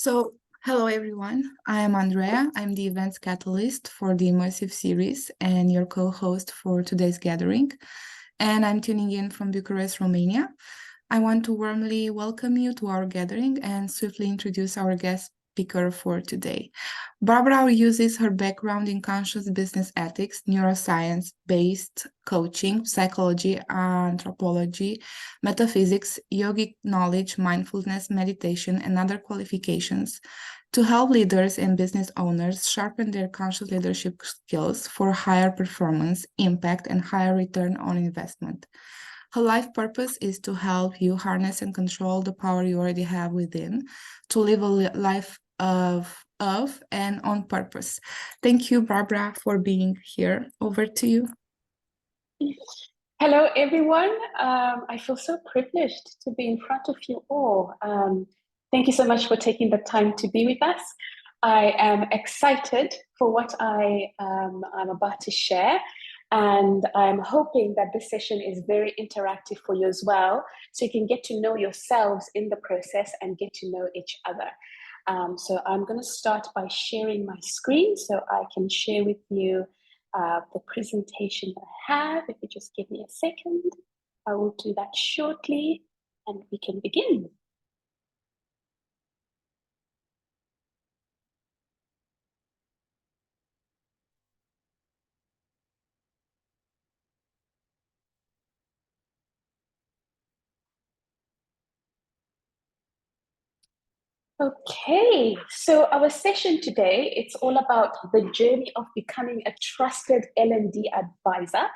Hello everyone. I am Andrea. I'm the events catalyst for the immersive series and your co-host for today's gathering. And I'm tuning in from Bucharest, Romania. I want to warmly welcome you to our gathering and swiftly introduce our guest speaker for today. Barbara uses her background in conscious business ethics, neuroscience-based coaching, psychology, anthropology, metaphysics, yogic knowledge, mindfulness, meditation, and other qualifications to help leaders and business owners sharpen their conscious leadership skills for higher performance, impact, and higher return on investment. Her life purpose is to help you harness and control the power you already have within to live a life of and on purpose. Thank you, Barbara, for being here. Over to you. Hello, everyone. I feel so privileged to be in front of you all. Thank you so much for taking the time to be with us. I am excited for what I'm about to share, and I'm hoping that this session is very interactive for you as well, so you can get to know yourselves in the process and get to know each other. So I'm going to start by sharing my screen so I can share with you the presentation that I have. If you just give me a second, I will do that shortly and we can begin. Okay, so our session today, it's all about the journey of becoming a trusted L&D advisor.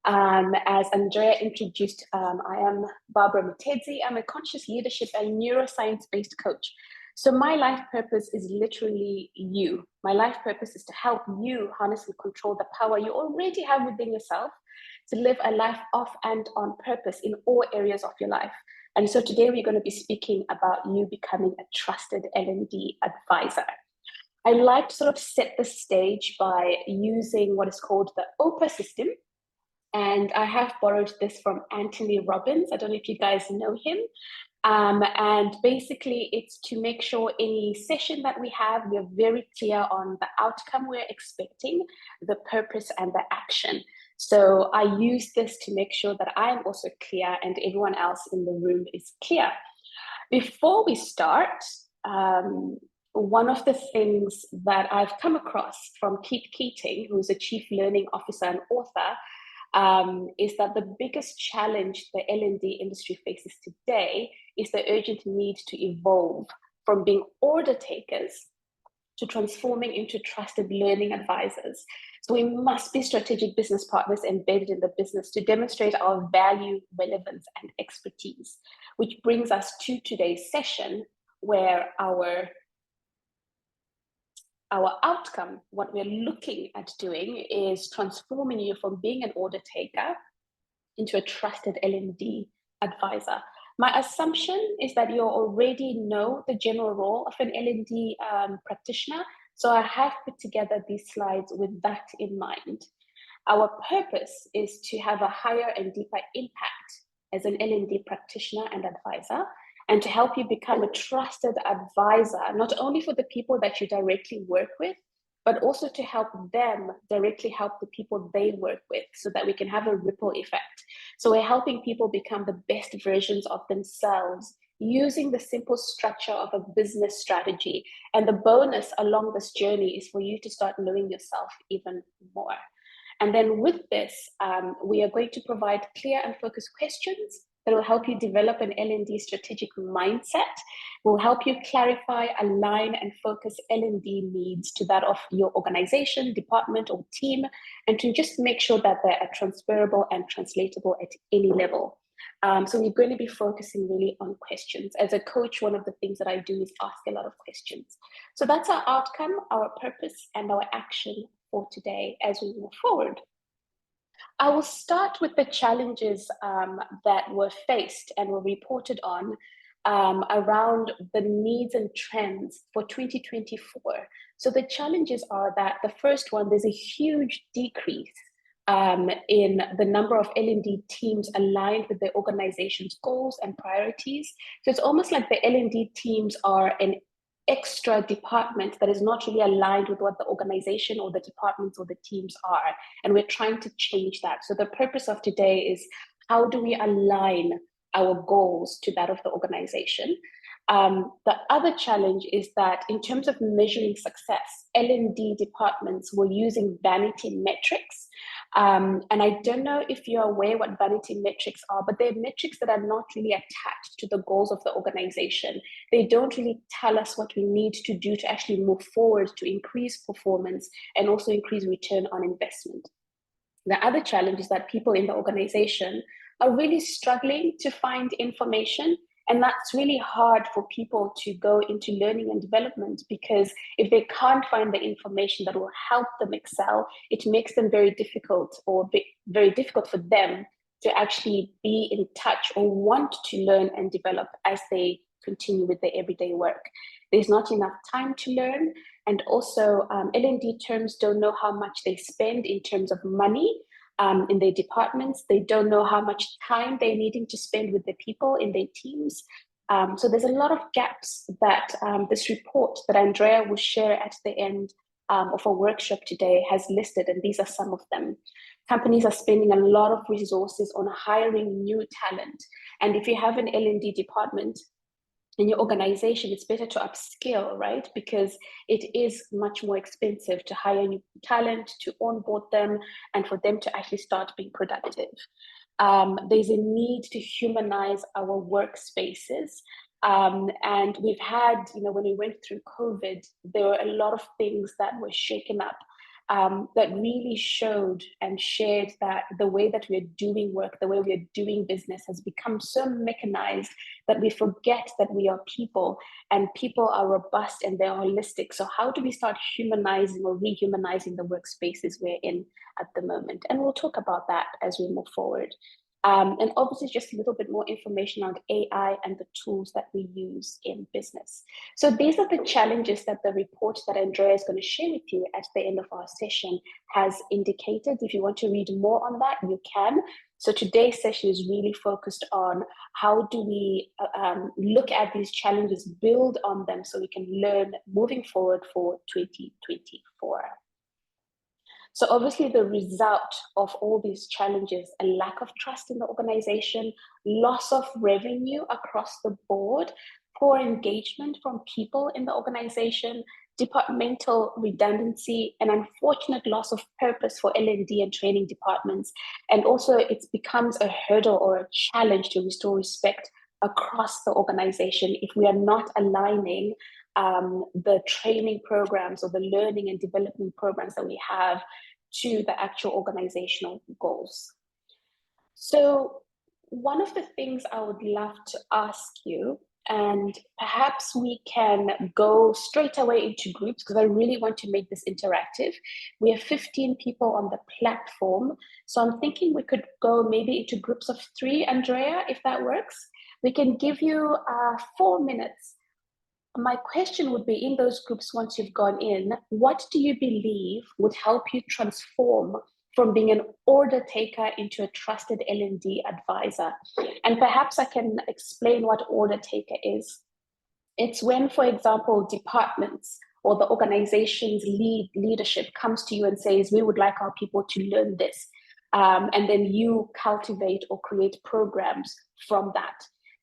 As Andrea introduced, I am Barbara Mutedzi. I'm a conscious leadership and neuroscience-based coach. So my life purpose is literally you. My life purpose is to help you harness and control the power you already have within yourself to live a life of and on purpose in all areas of your life. And so today we're going to be speaking about you becoming a trusted L&D advisor. I like to sort of set the stage by using what is called the OPA system. And I have borrowed this from Anthony Robbins. I don't know if you guys know him. And basically it's to make sure any session that we have, we're very clear on the outcome we're expecting, the purpose and the action. So I use this to make sure that I am also clear and everyone else in the room is clear. Before we start, one of the things that I've come across from Keith Keating, who's a Chief Learning Officer and author, is that the biggest challenge the L&D industry faces today is the urgent need to evolve from being order takers to transforming into trusted learning advisors. So we must be strategic business partners embedded in the business to demonstrate our value, relevance, and expertise, which brings us to today's session where our outcome, what we're looking at doing is transforming you from being an order taker into a trusted L&D advisor. My assumption is that you already know the general role of an L&D practitioner, so I have put together these slides with that in mind. Our purpose is to have a higher and deeper impact as an L&D practitioner and advisor, and to help you become a trusted advisor, not only for the people that you directly work with, but also to help them directly help the people they work with so that we can have a ripple effect. So we're helping people become the best versions of themselves using the simple structure of a business strategy. And the bonus along this journey is for you to start knowing yourself even more. And then with this, we are going to provide clear and focused questions that will help you develop an L&D strategic mindset, will help you clarify, align, and focus L&D needs to that of your organization, department, or team, and to just make sure that they are transferable and translatable at any level. So we're going to be focusing really on questions. As a coach, one of the things that I do is ask a lot of questions. So that's our outcome, our purpose, and our action for today as we move forward. I will start with the challenges that were faced and were reported on around the needs and trends for 2024. So the challenges are that the first one, there's a huge decrease in the number of L&D teams aligned with the organization's goals and priorities. So it's almost like the L&D teams are an extra department that is not really aligned with what the organization or the departments or the teams are. And we're trying to change that. So the purpose of today is, how do we align our goals to that of the organization? The other challenge is that in terms of measuring success, L&D departments were using vanity metrics. And I don't know if you're aware what vanity metrics are, but they're metrics that are not really attached to the goals of the organization. They don't really tell us what we need to do to actually move forward to increase performance and also increase return on investment. The other challenge is that people in the organization are really struggling to find information. And that's really hard for people to go into learning and development, because if they can't find the information that will help them excel, it makes them very difficult, or very difficult for them to actually be in touch or want to learn and develop as they continue with their everyday work. There's not enough time to learn. And also L&D terms don't know how much they spend in terms of money in their departments. They don't know how much time they're needing to spend with the people in their teams. So there's a lot of gaps that this report that Andrea will share at the end of our workshop today has listed, and these are some of them. Companies are spending a lot of resources on hiring new talent. And if you have an L&D department in your organization, it's better to upskill, right? Because it is much more expensive to hire new talent, to onboard them, and for them to actually start being productive. There's a need to humanize our workspaces. And we've had, when we went through COVID, there were a lot of things that were shaken up that really showed and shared that the way that we're doing work, the way we're doing business has become so mechanized that we forget that we are people, and people are robust and they're holistic. So how do we start humanizing or rehumanizing the workspaces we're in at the moment? And we'll talk about that as we move forward. And obviously just a little bit more information on AI and the tools that we use in business. So these are the challenges that the report that Andrea is going to share with you at the end of our session has indicated. If you want to read more on that, you can. So today's session is really focused on how do we look at these challenges, build on them so we can learn moving forward for 2024. So obviously the result of all these challenges, a lack of trust in the organization, loss of revenue across the board, poor engagement from people in the organization, departmental redundancy, and unfortunate loss of purpose for L&D and training departments. And also it becomes a hurdle or a challenge to restore respect across the organization if we are not aligning the training programs or the learning and development programs that we have to the actual organizational goals. So one of the things I would love to ask you, and perhaps we can go straight away into groups because I really want to make this interactive. We have 15 people on the platform. So I'm thinking we could go maybe into groups of 3, Andrea, if that works. We can give you 4 minutes. My question would be, in those groups, once you've gone in, what do you believe would help you transform from being an order taker into a trusted L&D advisor? And perhaps I can explain what order taker is. It's when, for example, departments or the organization's leadership comes to you and says, we would like our people to learn this. And then you cultivate or create programs from that.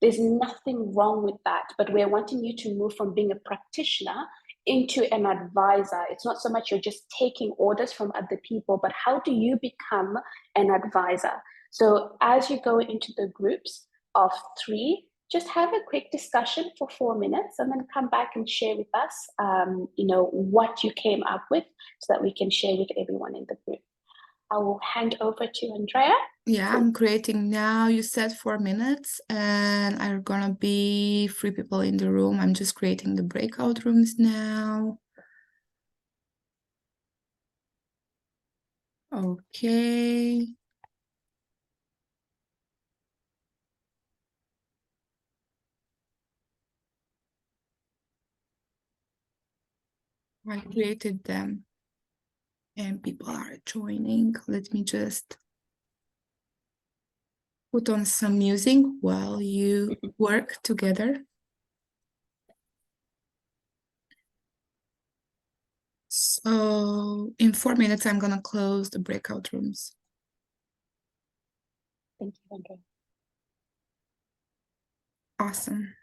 There's nothing wrong with that, but we're wanting you to move from being a practitioner into an advisor. It's not so much you're just taking orders from other people, but how do you become an advisor? So as you go into the groups of 3, just have a quick discussion for 4 minutes and then come back and share with us, what you came up with so that we can share with everyone in the group. I will hand over to Andrea. Yeah, I'm creating now. You said 4 minutes and are gonna be 3 people in the room. I'm just creating the breakout rooms now. Okay. I created them and people are joining. Let me just put on some music while you work together. So in 4 minutes, I'm gonna close the breakout rooms. Thank you, Andrea. Awesome.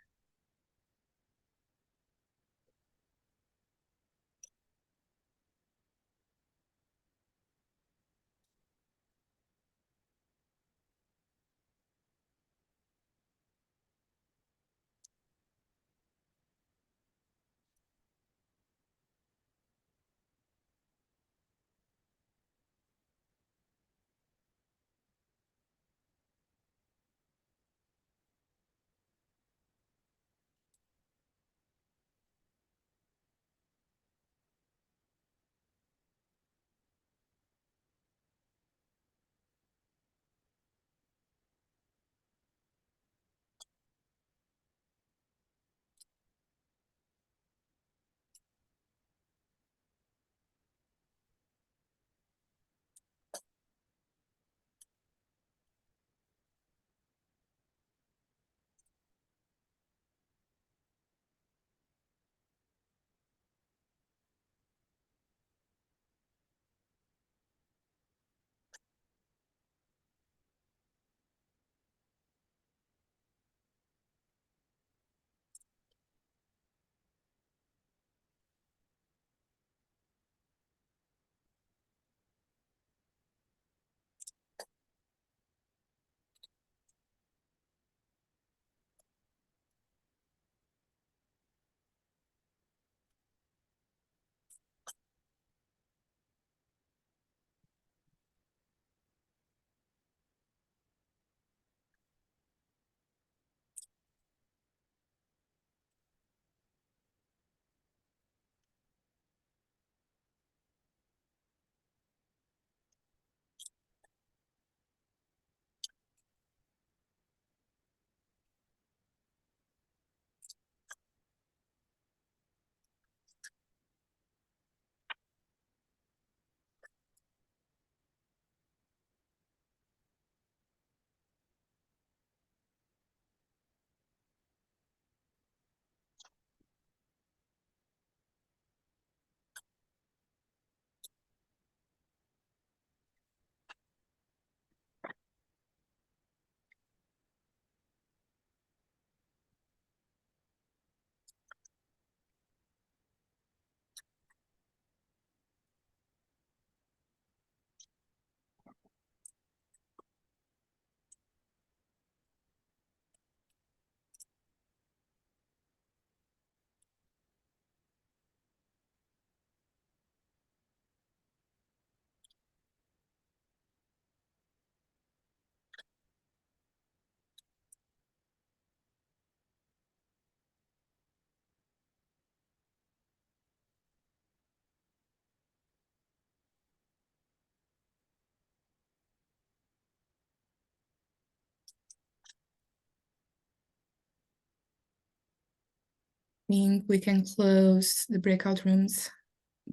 I think we can close the breakout rooms.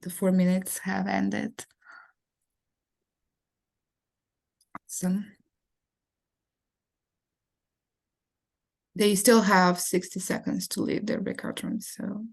The 4 minutes have ended. Awesome. They still have 60 seconds to leave their breakout rooms, so.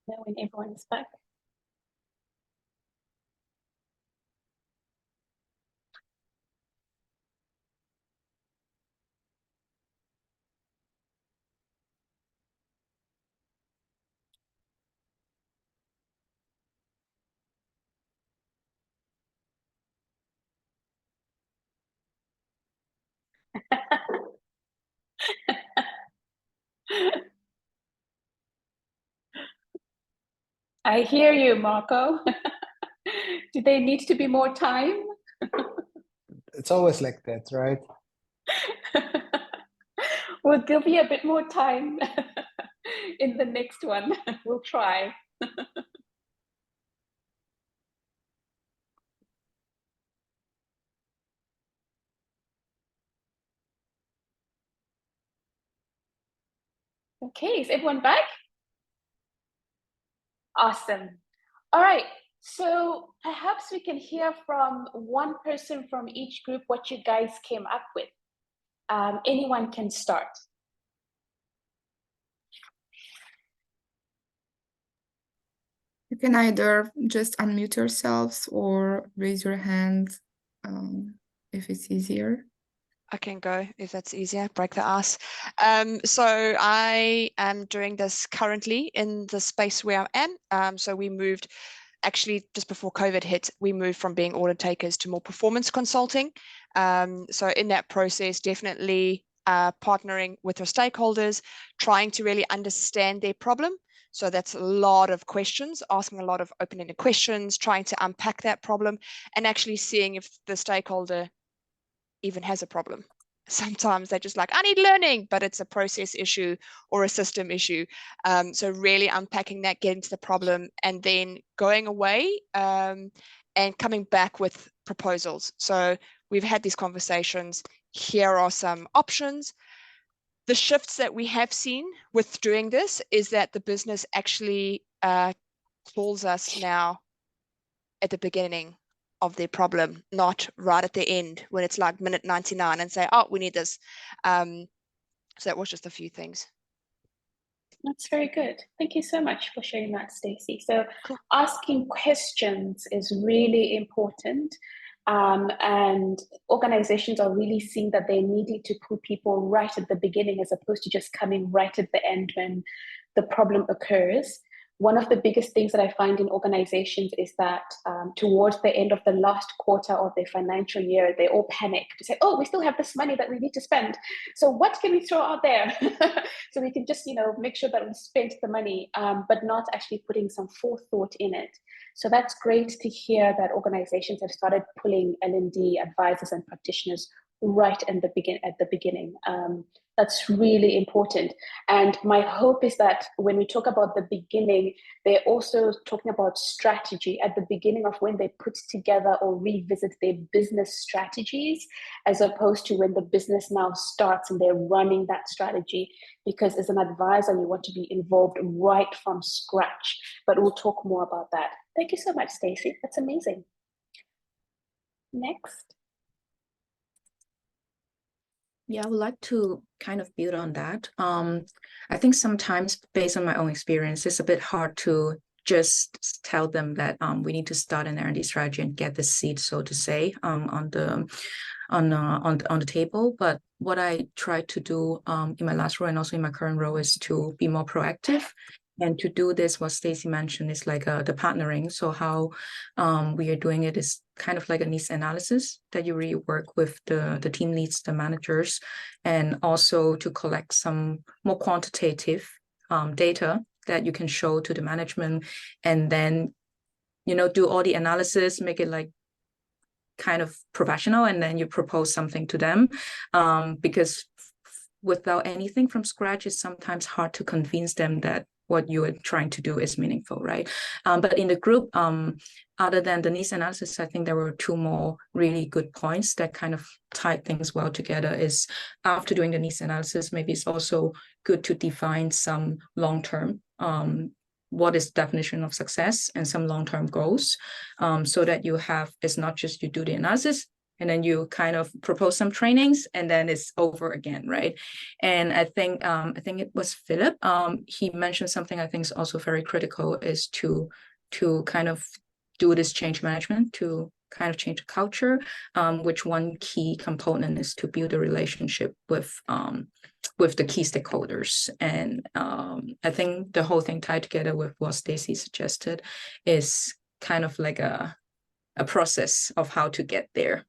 Now when everyone is back. I hear you, Marco. Do they need to be more time? It's always like that, right? We'll give you a bit more time in the next one. We'll try. Okay, is everyone back? Awesome. All right, so perhaps we can hear from one person from each group what you guys came up with. Anyone can start. You can either just unmute yourselves or raise your hand if it's easier. I can go if that's easier, break the ice. So I am doing this currently in the space where I am. So we moved, actually just before COVID hit, we moved from being audit takers to more performance consulting. So in that process, definitely partnering with our stakeholders, trying to really understand their problem. So that's a lot of questions, asking a lot of open-ended questions, trying to unpack that problem and actually seeing if the stakeholder even has a problem. Sometimes they're just like, I need learning, but it's a process issue or a system issue. So really unpacking that, getting to the problem, and then going away and coming back with proposals. So we've had these conversations. Here are some options. The shifts that we have seen with doing this is that the business actually calls us now at the beginning of their problem, not right at the end when it's like minute 99 and say, oh, we need this. So that was just a few things. That's very good. Thank you so much for sharing that, Stacey. So cool. Asking questions is really important. And organizations are really seeing that they needed to put people right at the beginning as opposed to just coming right at the end when the problem occurs. One of the biggest things that I find in organizations is that towards the end of the last quarter of their financial year, they all panic to say, oh, we still have this money that we need to spend. So what can we throw out there? So we can just, make sure that we spent the money, but not actually putting some forethought in it. So that's great to hear that organizations have started pulling L&D advisors and practitioners right at the beginning. That's really important. And my hope is that when we talk about the beginning, they're also talking about strategy at the beginning of when they put together or revisit their business strategies, as opposed to when the business now starts and they're running that strategy. Because as an advisor, you want to be involved right from scratch. But we'll talk more about that. Thank you so much, Stacey. That's amazing. Next. Yeah, I would like to kind of build on that. I think sometimes, based on my own experience, it's a bit hard to just tell them that we need to start an R&D strategy and get the seed, so to say, on the table. But what I try to do in my last role and also in my current role is to be more proactive. And to do this, what Stacey mentioned is like the partnering. So how we are doing it is kind of like a needs analysis that you really work with the team leads, the managers, and also to collect some more quantitative data that you can show to the management, and then, do all the analysis, make it like kind of professional, and then you propose something to them, because without anything from scratch, it's sometimes hard to convince them that what you are trying to do is meaningful, right? But in the group, other than the needs analysis, I think there were two more really good points that kind of tied things well together. Is after doing the needs analysis, maybe it's also good to define some long-term, what is the definition of success, and some long-term goals, so that you have, it's not just you do the analysis and then you kind of propose some trainings and then it's over again, right? And I think it was Philip, he mentioned something I think is also very critical, is to kind of do this change management, to kind of change the culture, which one key component is to build a relationship with the key stakeholders. And I think the whole thing tied together with what Stacey suggested is kind of like a process of how to get there.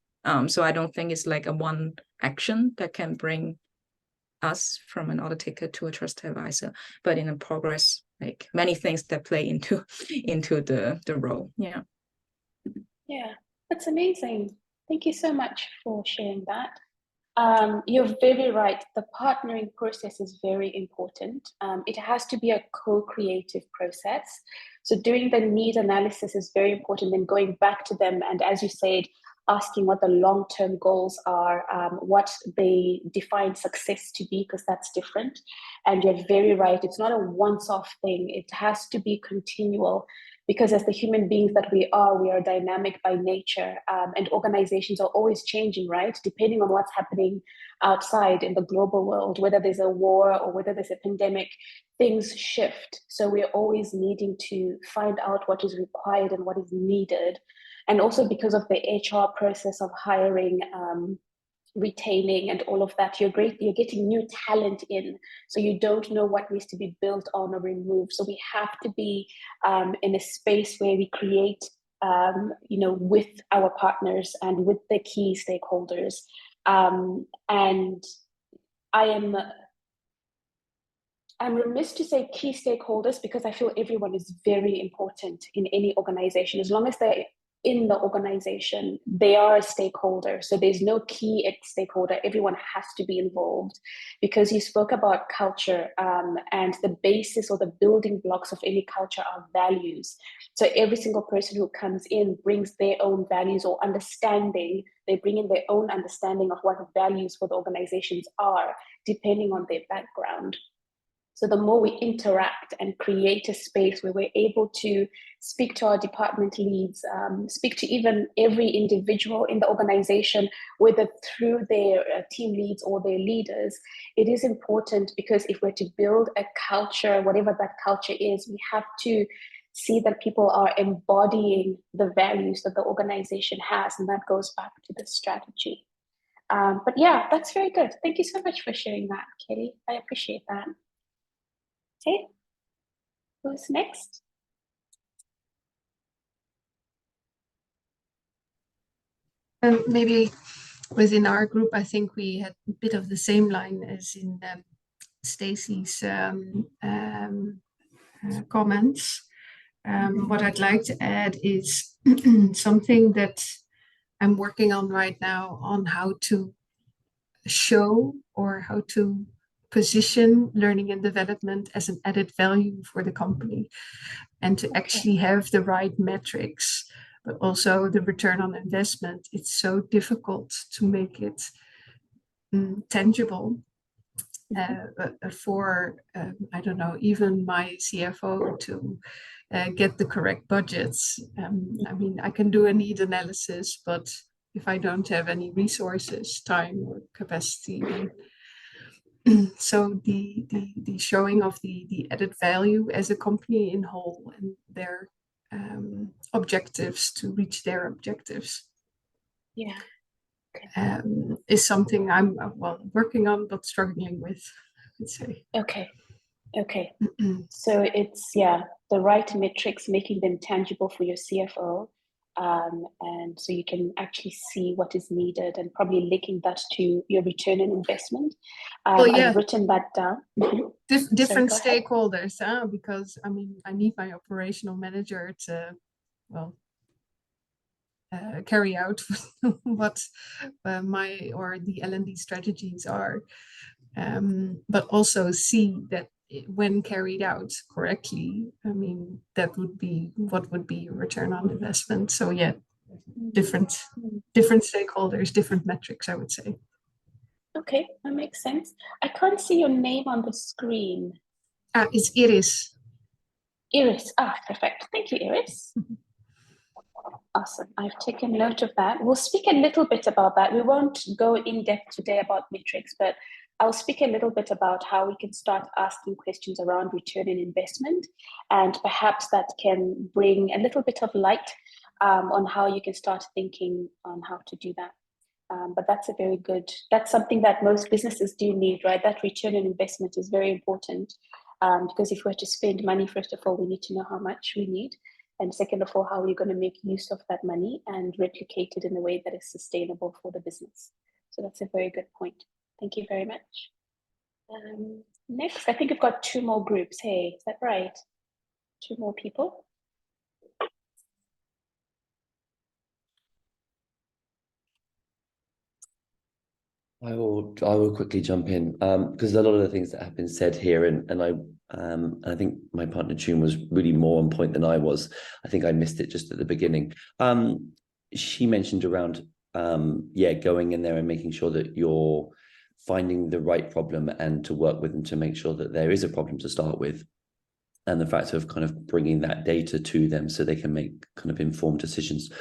So I don't think it's like a one action that can bring us from an audit taker to a trusted advisor, but in a progress like many things that play into the role. Yeah. Yeah, that's amazing. Thank you so much for sharing that. You're very right. The partnering process is very important. It has to be a co-creative process. So doing the need analysis is very important, and going back to them, and as you said, asking what the long-term goals are, what they define success to be, because that's different. And you're very right. It's not a once-off thing. It has to be continual, because as the human beings that we are dynamic by nature, and organizations are always changing, right? Depending on what's happening outside in the global world, whether there's a war or whether there's a pandemic, things shift. So we're always needing to find out what is required and what is needed. And also because of the HR process of hiring, retaining and all of that, you're getting new talent in, so you don't know what needs to be built on or removed. So we have to be in a space where we create, with our partners and with the key stakeholders. And I'm remiss to say key stakeholders, because I feel everyone is very important in any organization. As long as they're in the organization, they are a stakeholder. So there's no key stakeholder. Everyone has to be involved, because you spoke about culture, and the basis or the building blocks of any culture are values. So every single person who comes in brings their own values or understanding. They bring in their own understanding of what the values for the organizations are, depending on their background. So the more we interact and create a space where we're able to speak to our department leads, speak to even every individual in the organization, whether through their team leads or their leaders, it is important, because if we're to build a culture, whatever that culture is, we have to see that people are embodying the values that the organization has, and that goes back to the strategy. But yeah, that's very good. Thank you so much for sharing that, Kelly. I appreciate that. Okay, who's next? Maybe within our group, I think we had a bit of the same line as in Stacey's comments. What I'd like to add is something that I'm working on right now, on how to show or how to position learning and development as an added value for the company, and to actually have the right metrics, but also the return on investment. It's so difficult to make it tangible for, I don't know, even my CFO to get the correct budgets. I mean, I can do a need analysis, but if I don't have any resources, time or capacity, so the showing of the added value as a company in whole, and their objectives to reach their objectives, is something I'm working on but struggling with, I would say. Okay. So it's the right metrics, making them tangible for your CFO, and so you can actually see what is needed, and probably linking that to your return on investment. I've written that down. Different stakeholders, because I mean, I need my operational manager to carry out what my or the L&D strategies are, but also see that when carried out correctly, I mean, that would be what would be return on investment. So yeah, different stakeholders, different metrics, I would say. Okay, that makes sense. I can't see your name on the screen. It's Iris. Iris. Perfect. Thank you, Iris. Awesome. I've taken note of that. We'll speak a little bit about that. We won't go in depth today about metrics, but I'll speak a little bit about how we can start asking questions around return on investment, and perhaps that can bring a little bit of light on how you can start thinking on how to do that. But that's something that most businesses do need, right? That return on investment is very important, because if we're to spend money, first of all, we need to know how much we need. And second of all, how we're going to make use of that money and replicate it in a way that is sustainable for the business. So that's a very good point. Thank you very much. Next, I think we've got 2 more groups. Hey, is that right? 2 more people. I will quickly jump in because a lot of the things that have been said here, and I think my partner June was really more on point than I was. I think I missed it just at the beginning. She mentioned around going in there and making sure that you're finding the right problem and to work with them to make sure that there is a problem to start with, and the fact of kind of bringing that data to them so they can make kind of informed decisions.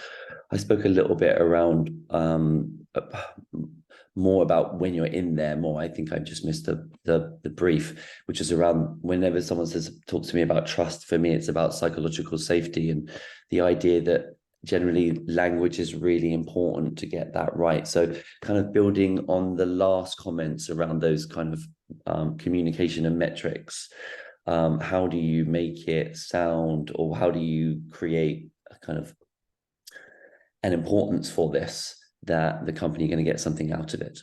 I spoke a little bit around more about when you're in there more. I think I just missed the brief, which is around whenever someone talks to me about trust, for me, it's about psychological safety and the idea that generally language is really important to get that right. So kind of building on the last comments around those kind of communication and metrics, how do you make it sound, or how do you create a kind of an importance for this, that the company going to get something out of it?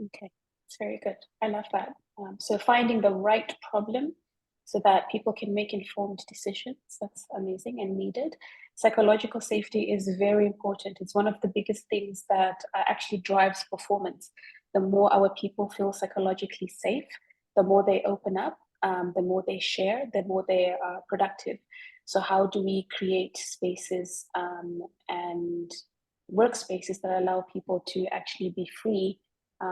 Okay, it's very good. I love that. So finding the right problem so that people can make informed decisions, that's amazing and needed. Psychological safety is very important. It's one of the biggest things that actually drives performance. The more our people feel psychologically safe, the more they open up, the more they share, the more they are productive. So how do we create spaces and workspaces that allow people to actually be free?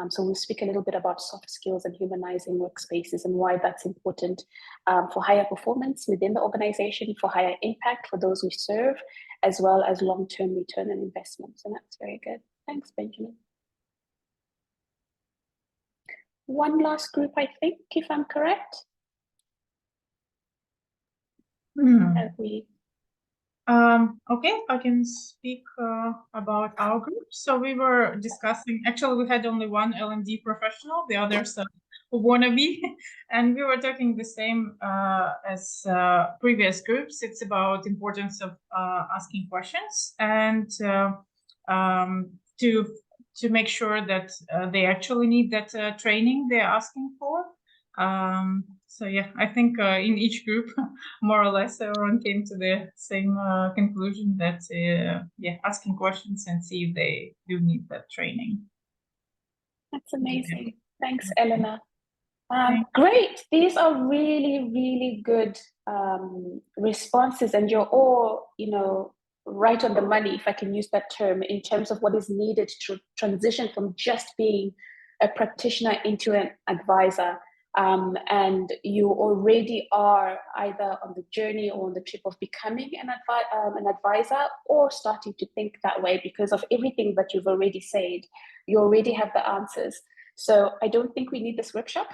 So we'll speak a little bit about soft skills and humanizing workspaces and why that's important for higher performance within the organization, for higher impact for those we serve, as well as long-term return on investments. And that's very good. Thanks, Benjamin. One last group, I think, if I'm correct. Have we? Okay, I can speak about our group. So we were discussing, actually we had only one L&D professional, the others who wanna be, and we were talking the same as previous groups. It's about importance of asking questions and to make sure that they actually need that training they're asking for. So yeah, I think in each group, more or less, everyone came to the same conclusion that asking questions and see if they do need that training. That's amazing. Thanks, Elena. Great. These are really, really good responses, and you're all, right on the money, if I can use that term, in terms of what is needed to transition from just being a practitioner into an advisor. And you already are either on the journey or on the trip of becoming an advisor, or starting to think that way because of everything that you've already said. You already have the answers. So I don't think we need this workshop.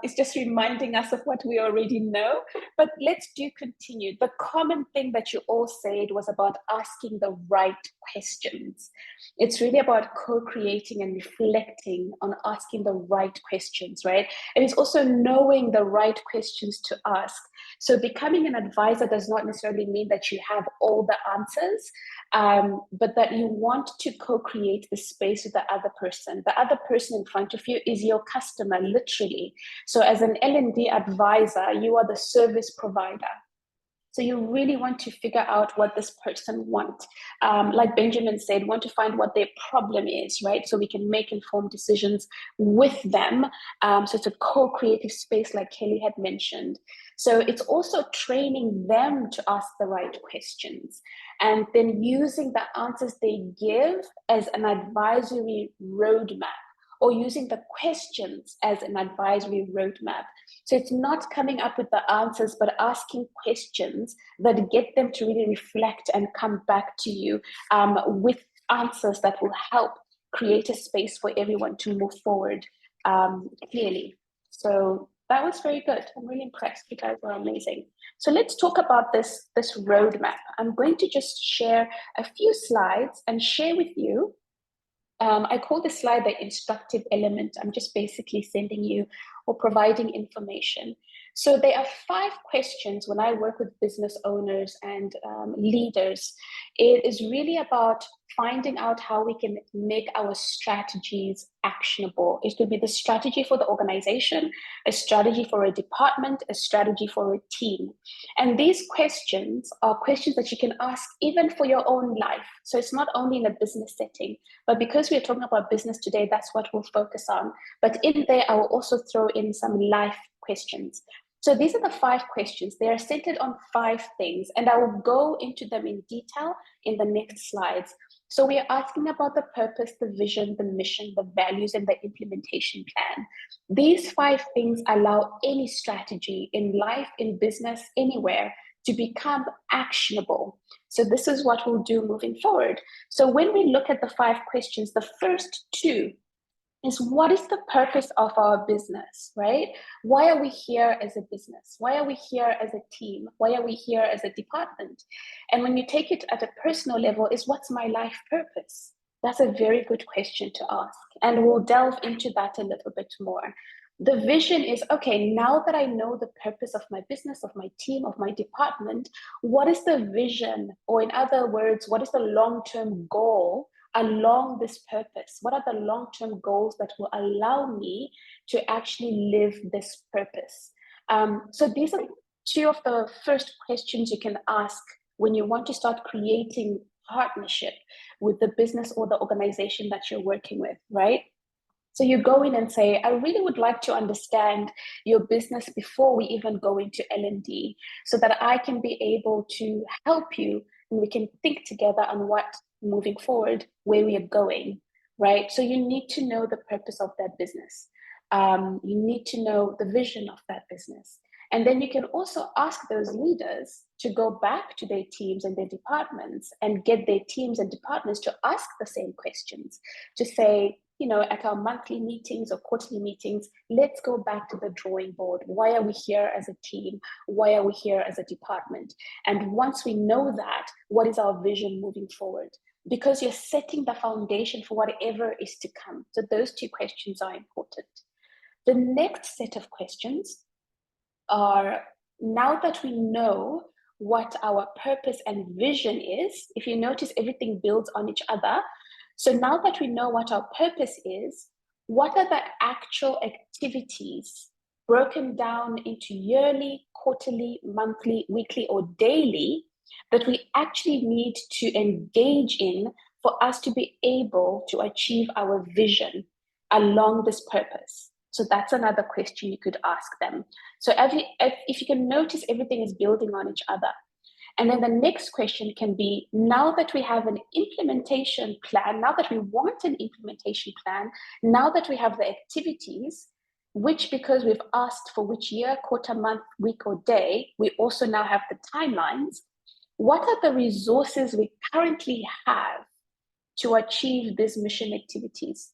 It's just reminding us of what we already know, but let's continue. The common thing that you all said was about asking the right questions. It's really about co-creating and reflecting on asking the right questions, right? And it's also knowing the right questions to ask. So becoming an advisor does not necessarily mean that you have all the answers, but that you want to co-create the space with the other person. The other person in front of you is your customer, literally. So as an L&D advisor, you are the service provider. So you really want to figure out what this person wants. Like Benjamin said, want to find what their problem is, right? So we can make informed decisions with them. So it's a co-creative space like Kelly had mentioned. So it's also training them to ask the right questions and then using the answers they give as an advisory roadmap, or using the questions as an advisory roadmap. So it's not coming up with the answers, but asking questions that get them to really reflect and come back to you with answers that will help create a space for everyone to move forward clearly. So that was very good. I'm really impressed. You guys were amazing. So let's talk about this roadmap. I'm going to just share a few slides and share with you. I call this slide the instructive element. I'm just basically sending you or providing information. So there are 5 questions when I work with business owners and leaders. It is really about finding out how we can make our strategies actionable. It could be the strategy for the organization, a strategy for a department, a strategy for a team. And these questions are questions that you can ask even for your own life. So it's not only in a business setting, but because we're talking about business today, that's what we'll focus on. But in there, I will also throw in some life questions. So these are the 5 questions. They are centered on 5 things, and I will go into them in detail in the next slides. So we are asking about the purpose, the vision, the mission, the values, and the implementation plan. These 5 things allow any strategy in life, in business, anywhere to become actionable. So this is what we'll do moving forward. So when we look at the 5 questions, the first 2 is what is the purpose of our business, right? Why are we here as a business? Why are we here as a team? Why are we here as a department? And when you take it at a personal level, is what's my life purpose? That's a very good question to ask. And we'll delve into that a little bit more. The vision is, okay, now that I know the purpose of my business, of my team, of my department, what is the vision? Or in other words, what is the long-term goal along this purpose? What are the long-term goals that will allow me to actually live this purpose? So these are 2 of the first questions you can ask when you want to start creating partnership with the business or the organization that you're working with, right? So you go in and say, I really would like to understand your business before we even go into L&D, so that I can be able to help you and we can think together on what moving forward, where we are going, right? So you need to know the purpose of that business. You need to know the vision of that business. And then you can also ask those leaders to go back to their teams and their departments and get their teams and departments to ask the same questions, to say, you know, at our monthly meetings or quarterly meetings, let's go back to the drawing board. Why are we here as a team? Why are we here as a department? And once we know that, what is our vision moving forward? Because you're setting the foundation for whatever is to come. So those 2 questions are important. The next set of questions are, now that we know what our purpose and vision is, if you notice, everything builds on each other. So now that we know what our purpose is, what are the actual activities broken down into yearly, quarterly, monthly, weekly, or daily that we actually need to engage in for us to be able to achieve our vision along this purpose? So that's another question you could ask them. So if you can notice, everything is building on each other. And then the next question can be, now that we have an implementation plan, now that we want an implementation plan, now that we have the activities, which, because we've asked for which year, quarter, month, week, or day, we also now have the timelines. What are the resources we currently have to achieve these mission activities?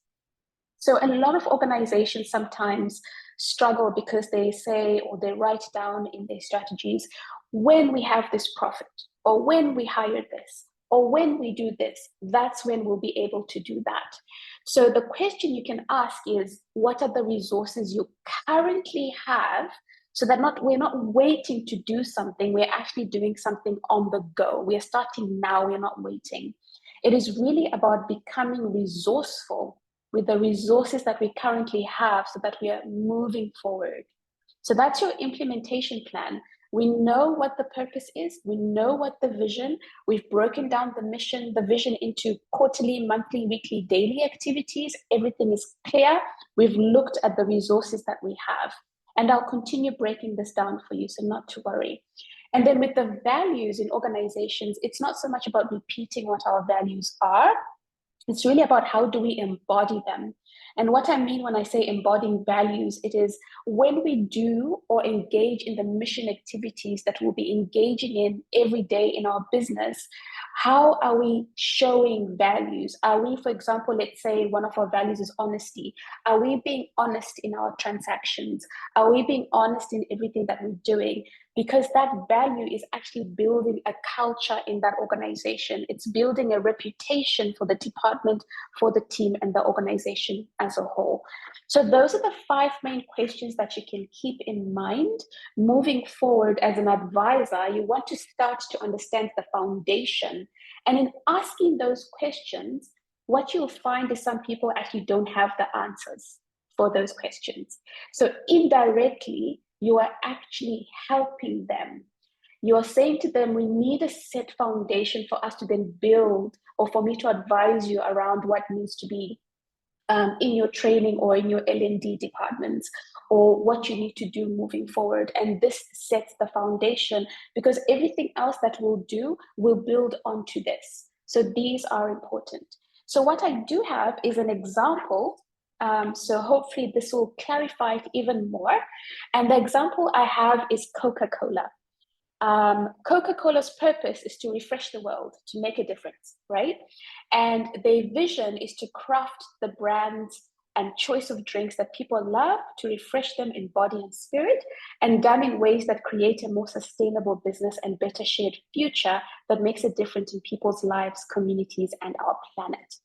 So a lot of organizations sometimes struggle because they say, or they write down in their strategies, when we have this profit, or when we hire this, or when we do this, that's when we'll be able to do that. So the question you can ask is, what are the resources you currently have, so that we're not waiting to do something, we're actually doing something on the go. We are starting now, we're not waiting. It is really about becoming resourceful with the resources that we currently have, so that we are moving forward. So that's your implementation plan. We know what the purpose is. We know what the vision. We've broken down the mission, the vision into quarterly, monthly, weekly, daily activities. Everything is clear. We've looked at the resources that we have. And I'll continue breaking this down for you, so not to worry. And then with the values in organizations, it's not so much about repeating what our values are. It's really about how do we embody them. And what I mean when I say embodying values, it is when we do or engage in the mission activities that we'll be engaging in every day in our business, how are we showing values? Are we, for example, let's say one of our values is honesty. Are we being honest in our transactions? Are we being honest in everything that we're doing? Because that value is actually building a culture in that organization. It's building a reputation for the department, for the team, and the organization as a whole. So those are the 5 main questions that you can keep in mind moving forward as an advisor. You want to start to understand the foundation. And in asking those questions, what you'll find is some people actually don't have the answers for those questions. So indirectly, you are actually helping them. You are saying to them, we need a set foundation for us to then build, or for me to advise you around what needs to be in your training or in your L&D departments, or what you need to do moving forward. And this sets the foundation, because everything else that we'll do will build onto this. So these are important. So what I do have is an example. So hopefully this will clarify it even more. And the example I have is Coca-Cola. Coca-Cola's purpose is to refresh the world, to make a difference, right? And their vision is to craft the brands and choice of drinks that people love, to refresh them in body and spirit, and done in ways that create a more sustainable business and better shared future that makes a difference in people's lives, communities, and our planet.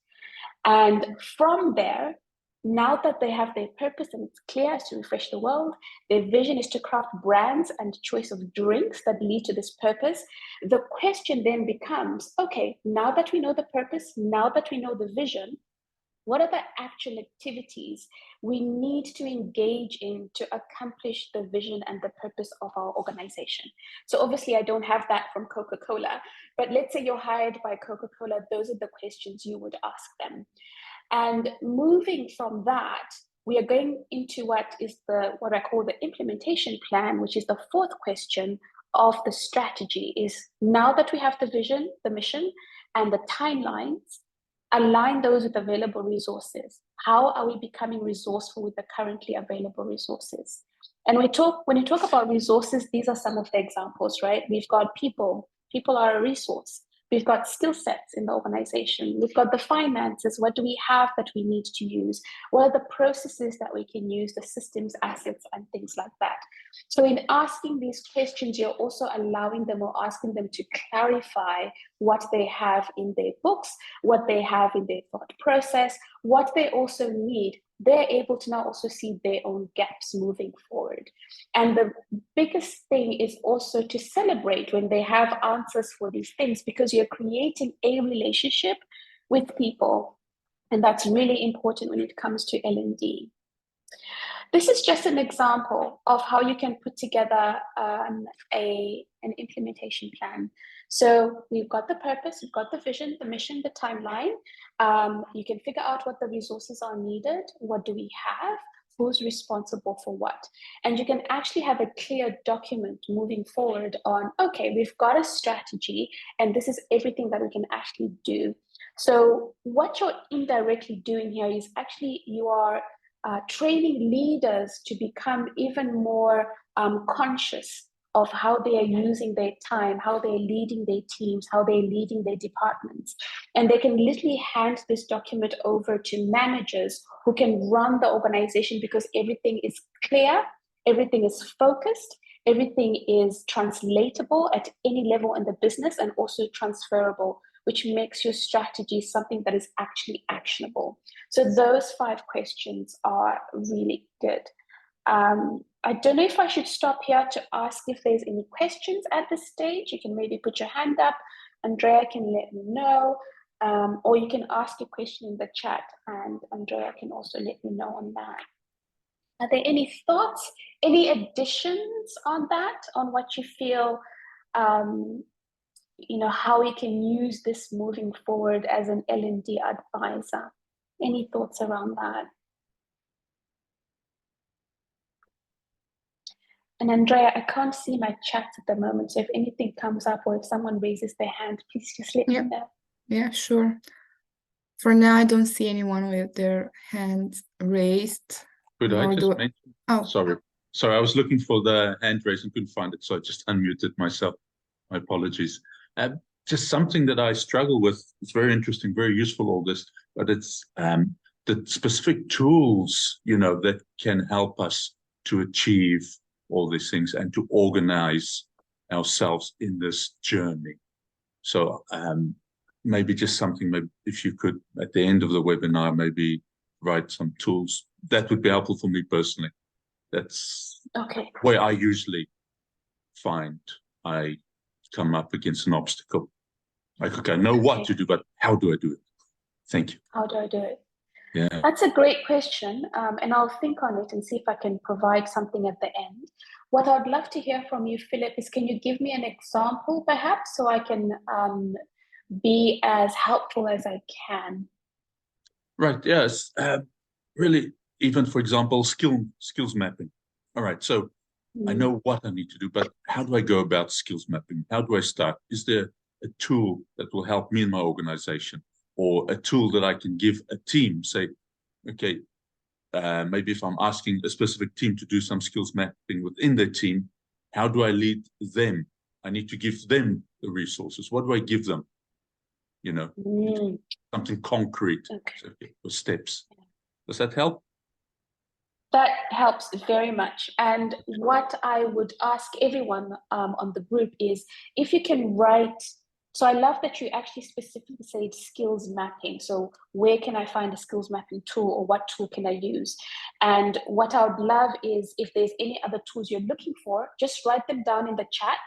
And from there, now that they have their purpose and it's clear as to refresh the world, their vision is to craft brands and choice of drinks that lead to this purpose. The question then becomes, okay, now that we know the purpose, now that we know the vision, what are the actual activities we need to engage in to accomplish the vision and the purpose of our organization? So obviously I don't have that from Coca-Cola, but let's say you're hired by Coca-Cola, those are the questions you would ask them. And moving from that, we are going into what I call the implementation plan, which is the 4th question of the strategy. Is now that we have the vision, the mission, and the timelines, align those with available resources. How are we becoming resourceful with the currently available resources? And when you talk about resources, these are some of the examples, right? We've got people. People are a resource. We've got skill sets in the organization. We've got the finances. What do we have that we need to use? What are the processes that we can use, the systems, assets, and things like that? So in asking these questions, you're also allowing them or asking them to clarify what they have in their books, what they have in their thought process, what they also need. They're able to now also see their own gaps moving forward. And the biggest thing is also to celebrate when they have answers for these things, because you're creating a relationship with people. And that's really important when it comes to L&D. This is just an example of how you can put together an implementation plan. So we've got the purpose, we've got the vision, the mission, the timeline. You can figure out what the resources are needed. What do we have? Who's responsible for what? And you can actually have a clear document moving forward on, okay, we've got a strategy and this is everything that we can actually do. So what you're indirectly doing here is actually you are training leaders to become even more conscious of how they are using their time, how they're leading their teams, how they're leading their departments. And they can literally hand this document over to managers who can run the organization, because everything is clear, everything is focused, everything is translatable at any level in the business, and also transferable, which makes your strategy something that is actually actionable. So those 5 questions are really good. I don't know if I should stop here to ask if there's any questions at this stage. You can maybe put your hand up. Andrea can let me know, or you can ask a question in the chat and Andrea can also let me know on that. Are there any thoughts, any additions on that, on what you feel, how we can use this moving forward as an L&D advisor? Any thoughts around that? And Andrea, I can't see my chat at the moment, so if anything comes up or if someone raises their hand, please just let me know. Yeah, sure. For now, I don't see anyone with their hands raised. Could I just mention? Oh, sorry, I was looking for the hand raise and couldn't find it, so I just unmuted myself. My apologies. Just something that I struggle with. It's very interesting, very useful, all this, but it's the specific tools, that can help us to achieve all these things and to organize ourselves in this journey. So maybe just something, maybe if you could, at the end of the webinar, maybe provide some tools. That would be helpful for me personally. That's Okay. where I usually find I come up against an obstacle. Like, okay, I know what to do, but how do I do it? Thank you. How do I do it? Yeah. That's a great question, and I'll think on it and see if I can provide something at the end. What I'd love to hear from you, Philip, is can you give me an example, perhaps, so I can be as helpful as I can? Right. Yes. Really, even for example, skills mapping. All right. So I know what I need to do, but how do I go about skills mapping? How do I start? Is there a tool that will help me in my organization, or a tool that I can give a team? Say, okay, maybe if I'm asking a specific team to do some skills mapping within their team, how do I lead them? I need to give them the resources. What do I give them? You know, something concrete, so, with steps. Does that help? That helps very much. And what I would ask everyone on the group is if you can write. So I love that you actually specifically said skills mapping. So where can I find a skills mapping tool, or what tool can I use? And what I would love is if there's any other tools you're looking for, just write them down in the chat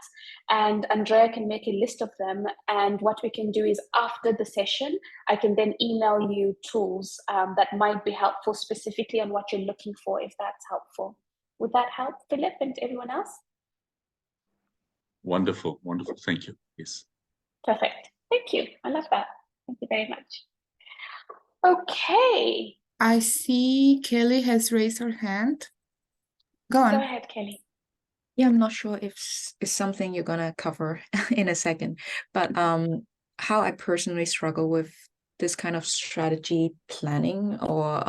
and Andrea can make a list of them. And what we can do is after the session, I can then email you tools that might be helpful specifically on what you're looking for, if that's helpful. Would that help, Philip, and everyone else? Wonderful, wonderful. Thank you. Yes. Perfect. Thank you. I love that. Thank you very much. Okay. I see Kelly has raised her hand. Go on. Go ahead, Kelly. Yeah, I'm not sure if it's something you're gonna cover in a second, but how I personally struggle with this kind of strategy planning or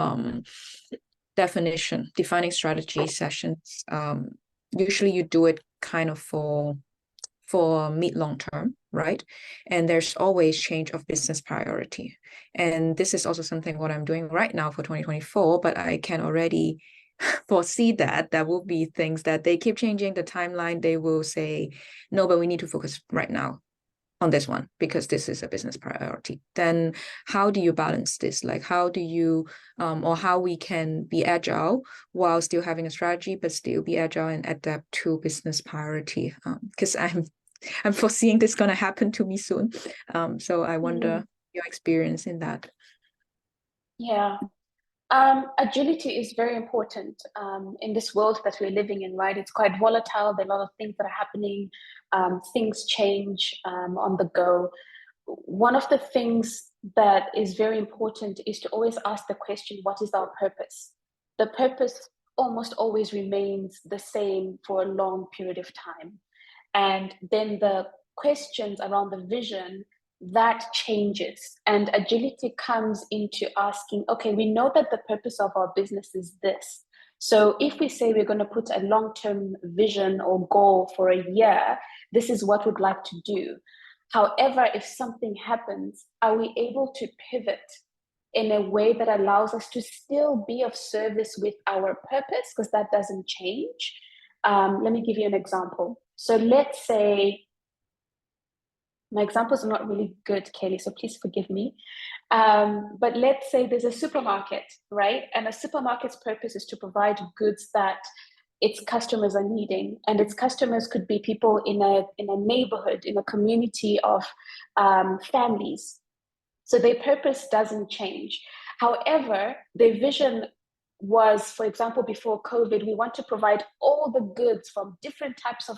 defining strategy sessions. Usually you do it kind of for mid long term, right? And there's always change of business priority. And this is also something what I'm doing right now for 2024, but I can already foresee that there will be things that they keep changing the timeline. They will say, no, but we need to focus right now on this one because this is a business priority. Then how do you balance this? Like how do you, or how we can be agile while still having a strategy, but still be agile and adapt to business priority? Because I'm foreseeing this going to happen to me soon. So I wonder your experience in that. Yeah. Agility is very important in this world that we're living in, right? It's quite volatile. There are a lot of things that are happening. Things change on the go. One of the things that is very important is to always ask the question, what is our purpose? The purpose almost always remains the same for a long period of time. And then the questions around the vision, that changes. And agility comes into asking, okay, we know that the purpose of our business is this. So if we say we're going to put a long-term vision or goal for a year, this is what we'd like to do. However, if something happens, are we able to pivot in a way that allows us to still be of service with our purpose? Because that doesn't change. Let me give you an example. So let's say, my examples are not really good, Kelly, so please forgive me. But let's say there's a supermarket, right? And a supermarket's purpose is to provide goods that its customers are needing. And its customers could be people in a neighborhood, in a community of families. So their purpose doesn't change. However, their vision was, for example, before COVID, we want to provide all the goods from different types of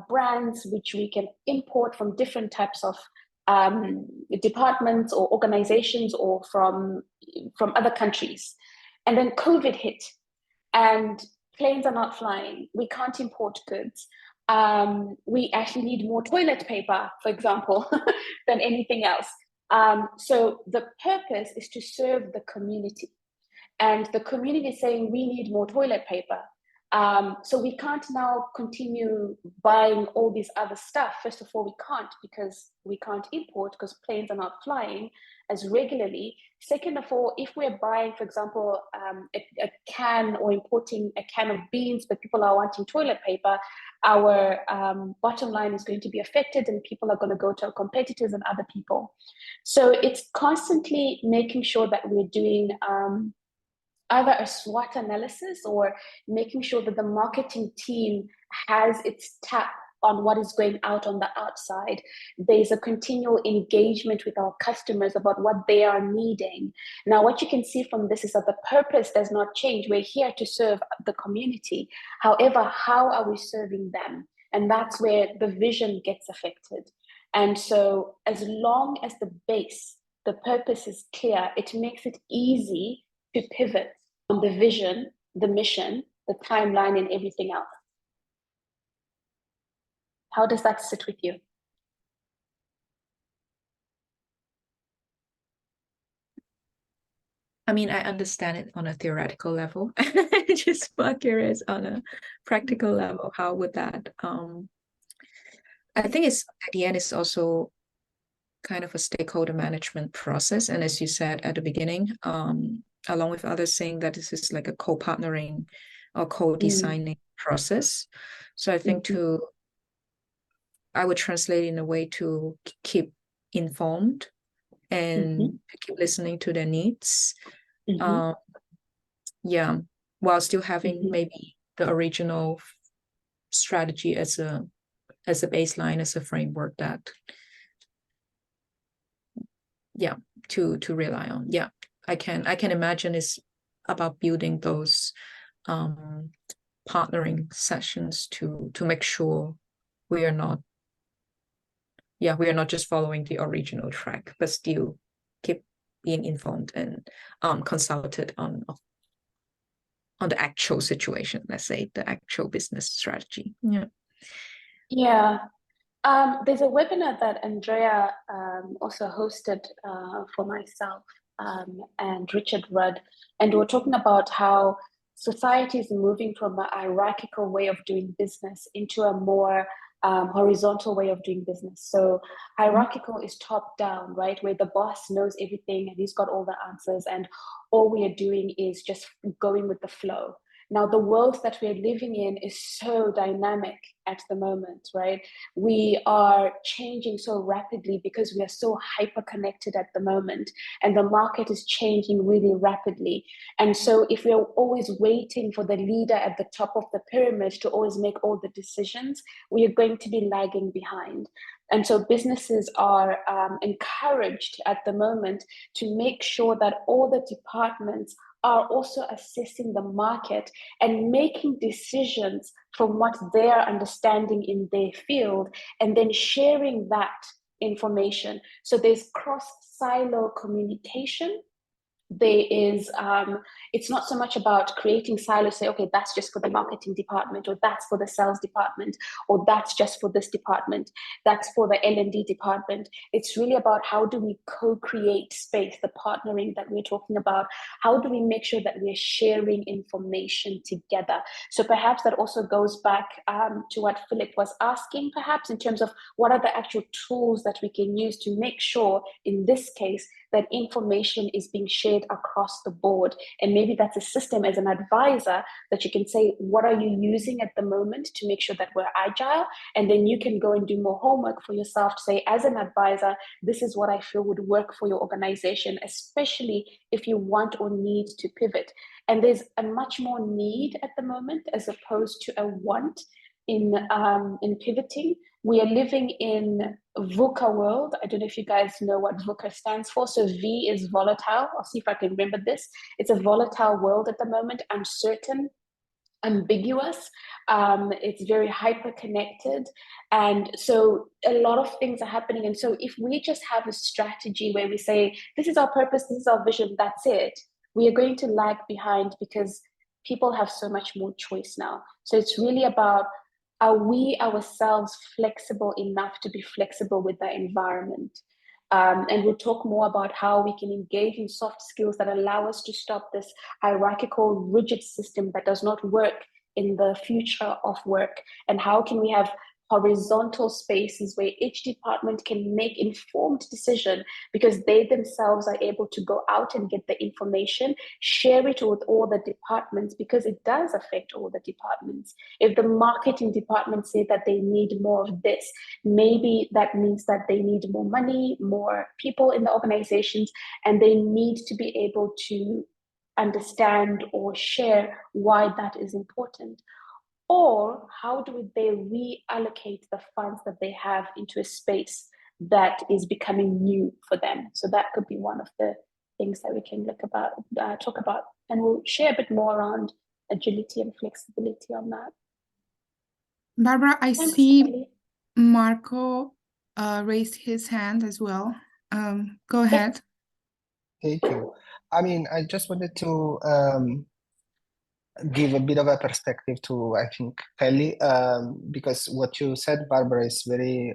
brands, which we can import from different types of departments or organizations or from other countries. And then COVID hit and planes are not flying. We can't import goods. We actually need more toilet paper, for example, than anything else. So the purpose is to serve the community. And the community is saying, we need more toilet paper. So we can't now continue buying all this other stuff. First of all, we can't because we can't import because planes are not flying as regularly. Second of all, if we're buying, for example, a can or importing a can of beans, but people are wanting toilet paper, our bottom line is going to be affected, and people are going to go to our competitors and other people. So it's constantly making sure that we're doing either a SWOT analysis or making sure that the marketing team has its tap on what is going out on the outside. There's a continual engagement with our customers about what they are needing. Now, what you can see from this is that the purpose does not change. We're here to serve the community. However, how are we serving them? And that's where the vision gets affected. And so as long as the base, the purpose is clear, it makes it easy to pivot on the vision, the mission, the timeline, and everything else. How does that sit with you? I mean, I understand it on a theoretical level. Just curious on a practical level, how would that I think it's at the end it's also kind of a stakeholder management process. And as you said at the beginning, along with others saying that this is like a co-partnering or co-designing process. So I think I would translate in a way to keep informed and to keep listening to their needs. Yeah, while still having maybe the original strategy as a baseline, as a framework that to rely on. Yeah, I can imagine it's about building those partnering sessions to make sure we are not just following the original track, but still keep being informed and consulted on the actual situation, let's say the actual business strategy. There's a webinar that Andrea also hosted for myself and Richard Rudd, and we're talking about how society is moving from a hierarchical way of doing business into a more horizontal way of doing business. So hierarchical is top down, right? Where the boss knows everything and he's got all the answers, and all we are doing is just going with the flow. Now, the world that we're living in is so dynamic at the moment, right? We are changing so rapidly because we are so hyper-connected at the moment, and the market is changing really rapidly. And so if we're always waiting for the leader at the top of the pyramid to always make all the decisions, we are going to be lagging behind. And so businesses are encouraged at the moment to make sure that all the departments are also assessing the market and making decisions from what they are understanding in their field, and then sharing that information. So there's cross-silo communication. There is, it's not so much about creating silos, say, okay, that's just for the marketing department, or that's for the sales department, or that's just for this department, that's for the L&D department. It's really about how do we co-create space, the partnering that we're talking about. How do we make sure that we're sharing information together? So perhaps that also goes back to what Philip was asking, perhaps in terms of what are the actual tools that we can use to make sure, in this case, that information is being shared across the board. And maybe that's a system as an advisor that you can say, what are you using at the moment to make sure that we're agile? And then you can go and do more homework for yourself to say, as an advisor, this is what I feel would work for your organization, especially if you want or need to pivot. And there's a much more need at the moment as opposed to a want in pivoting. We are living in VUCA world. I don't know if you guys know what VUCA stands for. So V is volatile. I'll see if I can remember this. It's a volatile world at the moment, uncertain, ambiguous. It's very hyper-connected. And so a lot of things are happening. And so if we just have a strategy where we say, this is our purpose, this is our vision, that's it, we are going to lag behind because people have so much more choice now. So it's really about, are we ourselves flexible enough to be flexible with the environment? And we'll talk more about how we can engage in soft skills that allow us to stop this hierarchical, rigid system that does not work in the future of work. And how can we have horizontal spaces where each department can make informed decision, because they themselves are able to go out and get the information, share it with all the departments, because it does affect all the departments. If the marketing department say that they need more of this, maybe that means that they need more money, more people in the organizations, and they need to be able to understand or share why that is important. Or how do they reallocate the funds that they have into a space that is becoming new for them? So that could be one of the things that we can talk about, and we'll share a bit more around agility and flexibility on that. Barbara, I Thanks, see Kelly. Marco raised his hand as well. Go ahead. Thank you. I mean, I just wanted to give a bit of a perspective to, I think, Kelly, because what you said, Barbara, is very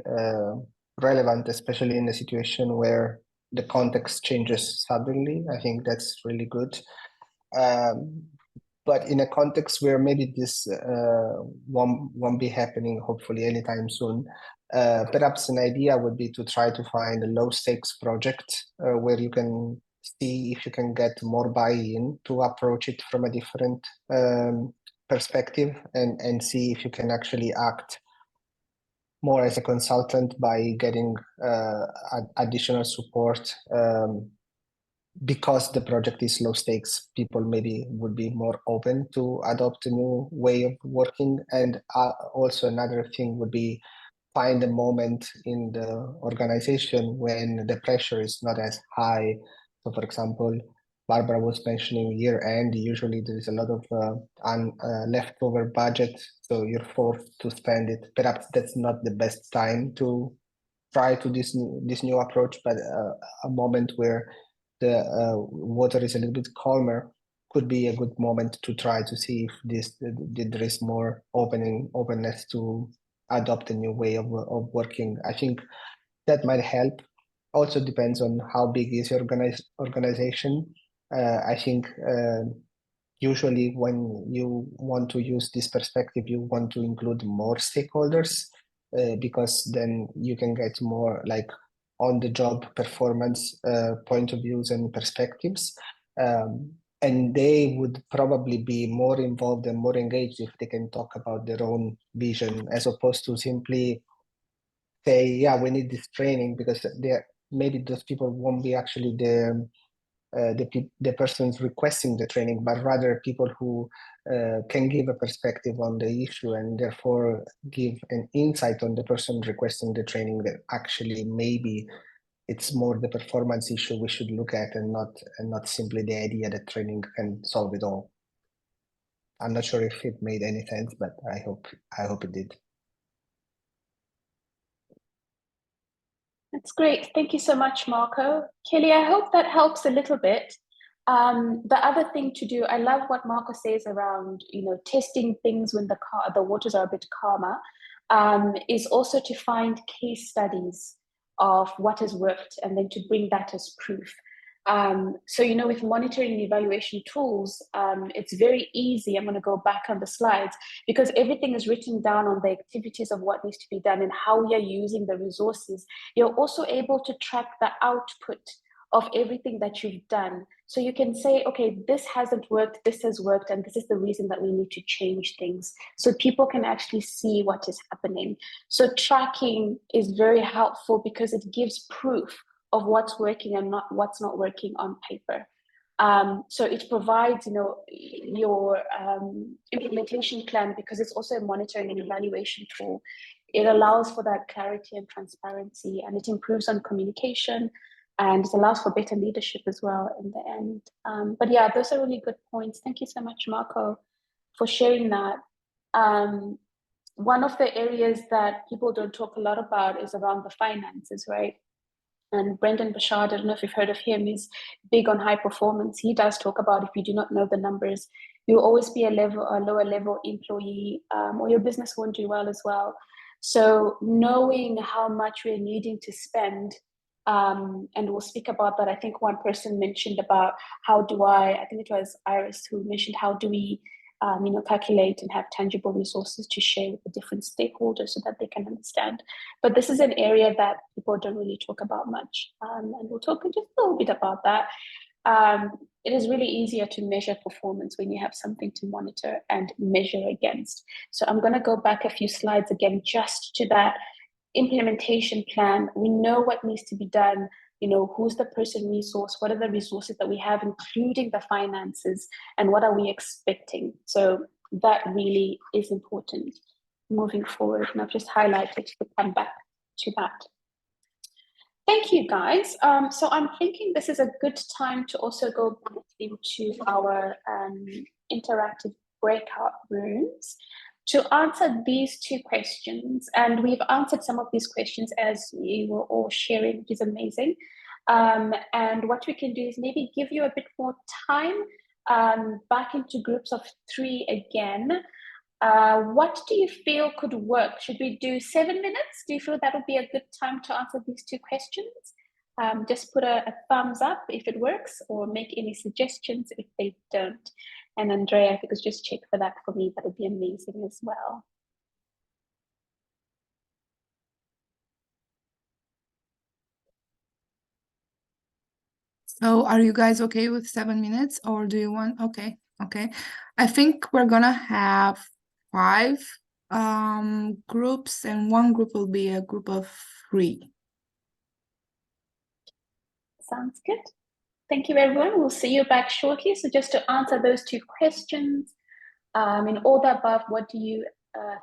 relevant, especially in a situation where the context changes suddenly. I think that's really good. But in a context where maybe this won't be happening, hopefully anytime soon, perhaps an idea would be to try to find a low-stakes project where you can see if you can get more buy-in to approach it from a different perspective, and see if you can actually act more as a consultant by getting additional support. Because the project is low stakes, people maybe would be more open to adopt a new way of working. And also another thing would be find a moment in the organization when the pressure is not as high. So for example, Barbara was mentioning year end, usually there is a lot of leftover budget, so you're forced to spend it. Perhaps that's not the best time to try to this new approach, but a moment where the water is a little bit calmer could be a good moment to try to see if there is more openness to adopt a new way of working. I think that might help. Also depends on how big is your organization. I think usually when you want to use this perspective, you want to include more stakeholders because then you can get more like on-the-job performance point of views and perspectives. And they would probably be more involved and more engaged if they can talk about their own vision, as opposed to simply say, yeah, we need this training, because maybe those people won't be actually the persons requesting the training, but rather people who can give a perspective on the issue and therefore give an insight on the person requesting the training, that actually maybe it's more the performance issue we should look at, and not simply the idea that training can solve it all. I'm not sure if it made any sense, but I hope it did. That's great. Thank you so much, Marco. Kelly, I hope that helps a little bit. The other thing to do, I love what Marco says around, testing things when the waters are a bit calmer, is also to find case studies of what has worked and then to bring that as proof. So, with monitoring and evaluation tools, it's very easy. I'm going to go back on the slides, because everything is written down on the activities of what needs to be done and how we are using the resources. You're also able to track the output of everything that you've done. So you can say, okay, this hasn't worked, this has worked, and this is the reason that we need to change things. So people can actually see what is happening. So tracking is very helpful because it gives proof of what's working and what's not working on paper. So it provides, your implementation plan, because it's also a monitoring and evaluation tool. It allows for that clarity and transparency, and it improves on communication, and it allows for better leadership as well in the end. But yeah, those are really good points. Thank you so much, Marco, for sharing that. One of the areas that people don't talk a lot about is around the finances, right? And Brendan Bashard, I don't know if you've heard of him, he's big on high performance. He does talk about, if you do not know the numbers, you'll always be a lower level employee, or your business won't do well as well. So knowing how much we're needing to spend, and we'll speak about that. I think one person mentioned about I think it was Iris who mentioned, how do we calculate and have tangible resources to share with the different stakeholders so that they can understand. But this is an area that people don't really talk about much. And we'll talk just a little bit about that. It is really easier to measure performance when you have something to monitor and measure against. So I'm going to go back a few slides again, just to that implementation plan. We know what needs to be done. Who's the person resource, what are the resources that we have, including the finances, and what are we expecting? So that really is important moving forward. And I've just highlighted to come back to that. Thank you, guys. So I'm thinking this is a good time to also go back into our interactive breakout rooms to answer these two questions. And we've answered some of these questions as you were all sharing, which is amazing. And what we can do is maybe give you a bit more time back into groups of 3 again. What do you feel could work? Should we do 7 minutes? Do you feel that would be a good time to answer these two questions? Just put a thumbs up if it works, or make any suggestions if they don't. And Andrea, if you could just check for that for me, that would be amazing as well. So are you guys okay with 7 minutes, or do you want, okay. I think we're gonna have 5 groups, and one group will be a group of 3. Sounds good. Thank you, everyone. We'll see you back shortly. So just to answer those two questions, in all the above, what do you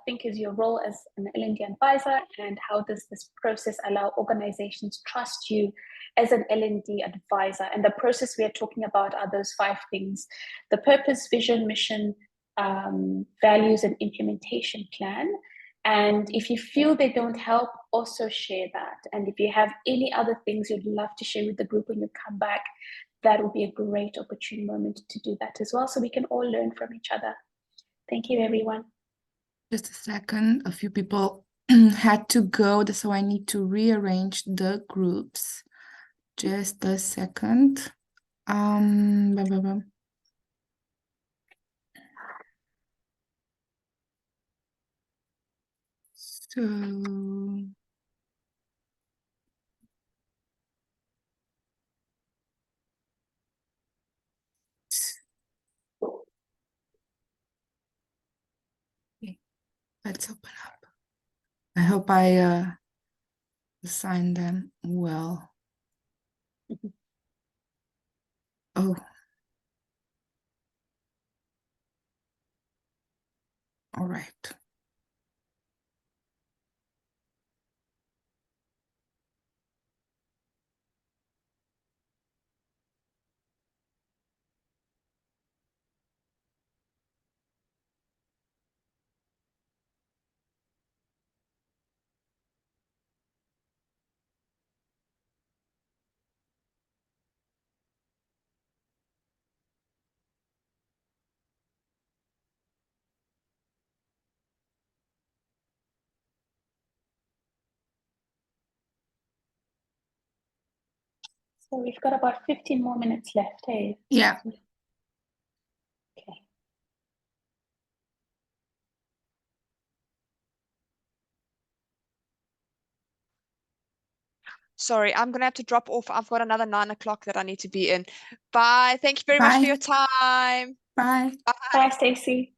think is your role as an L&D advisor, and how does this process allow organizations trust you as an L&D advisor? And the process we are talking about are those 5 things: the purpose, vision, mission, values, and implementation plan. And if you feel they don't help, also share that. And if you have any other things you'd love to share with the group when you come back, that would be a great opportune moment to do that as well, so we can all learn from each other. Thank you, everyone. Just a second, a few people had to go, so I need to rearrange the groups. Just a second. Blah, blah, blah. So okay, let's open up. I hope I assign them well. Oh. All right. So we've got about 15 more minutes left, hey? Yeah. Okay. Sorry, I'm gonna have to drop off. I've got another 9 o'clock that I need to be in. Bye. Thank you very much for your time. Bye. Bye, Stacey.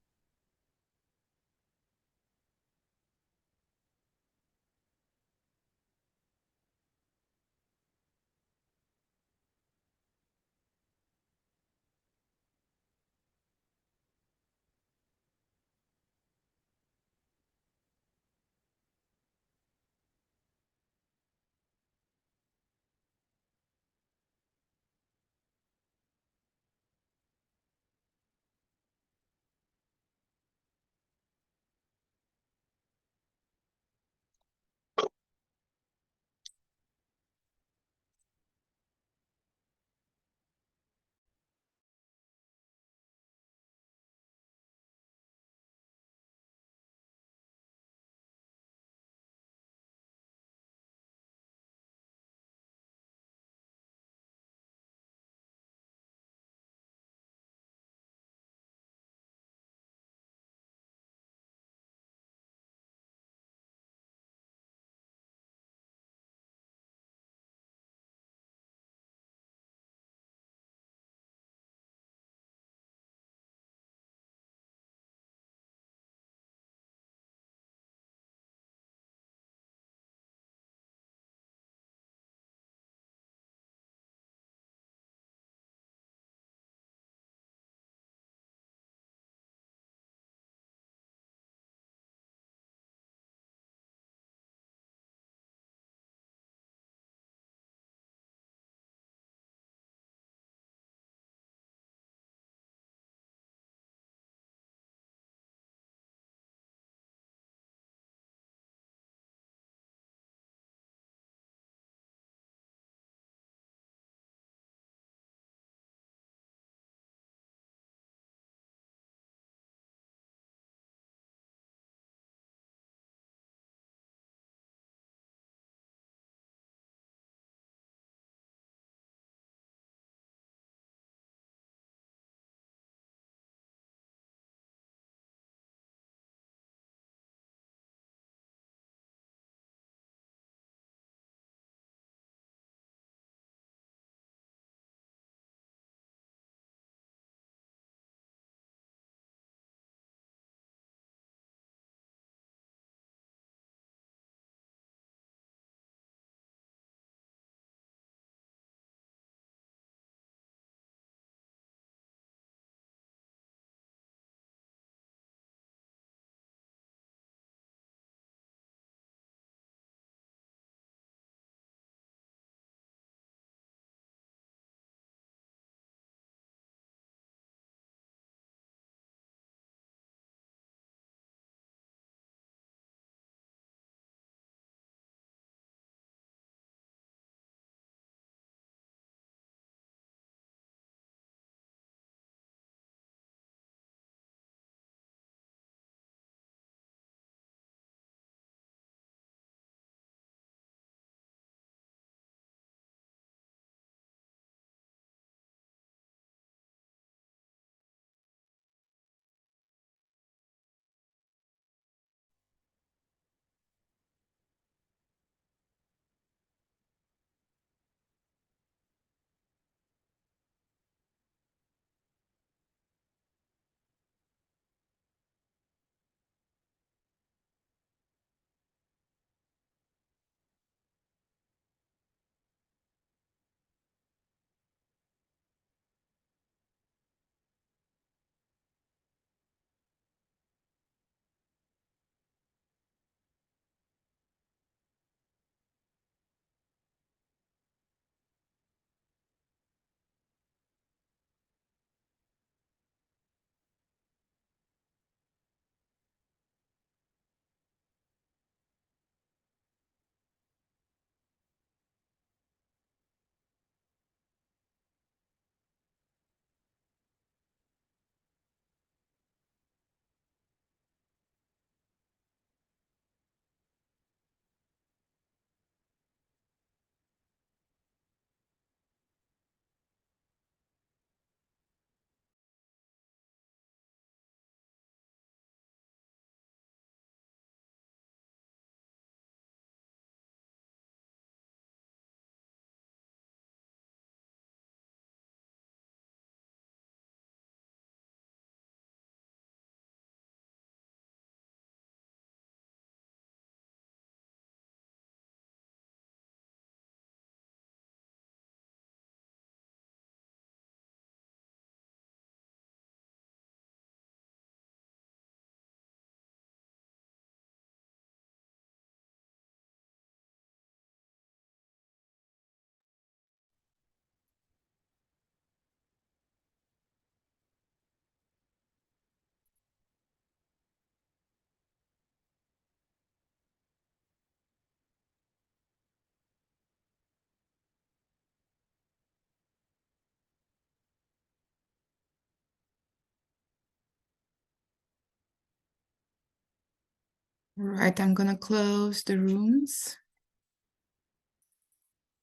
All right, I'm gonna close the rooms.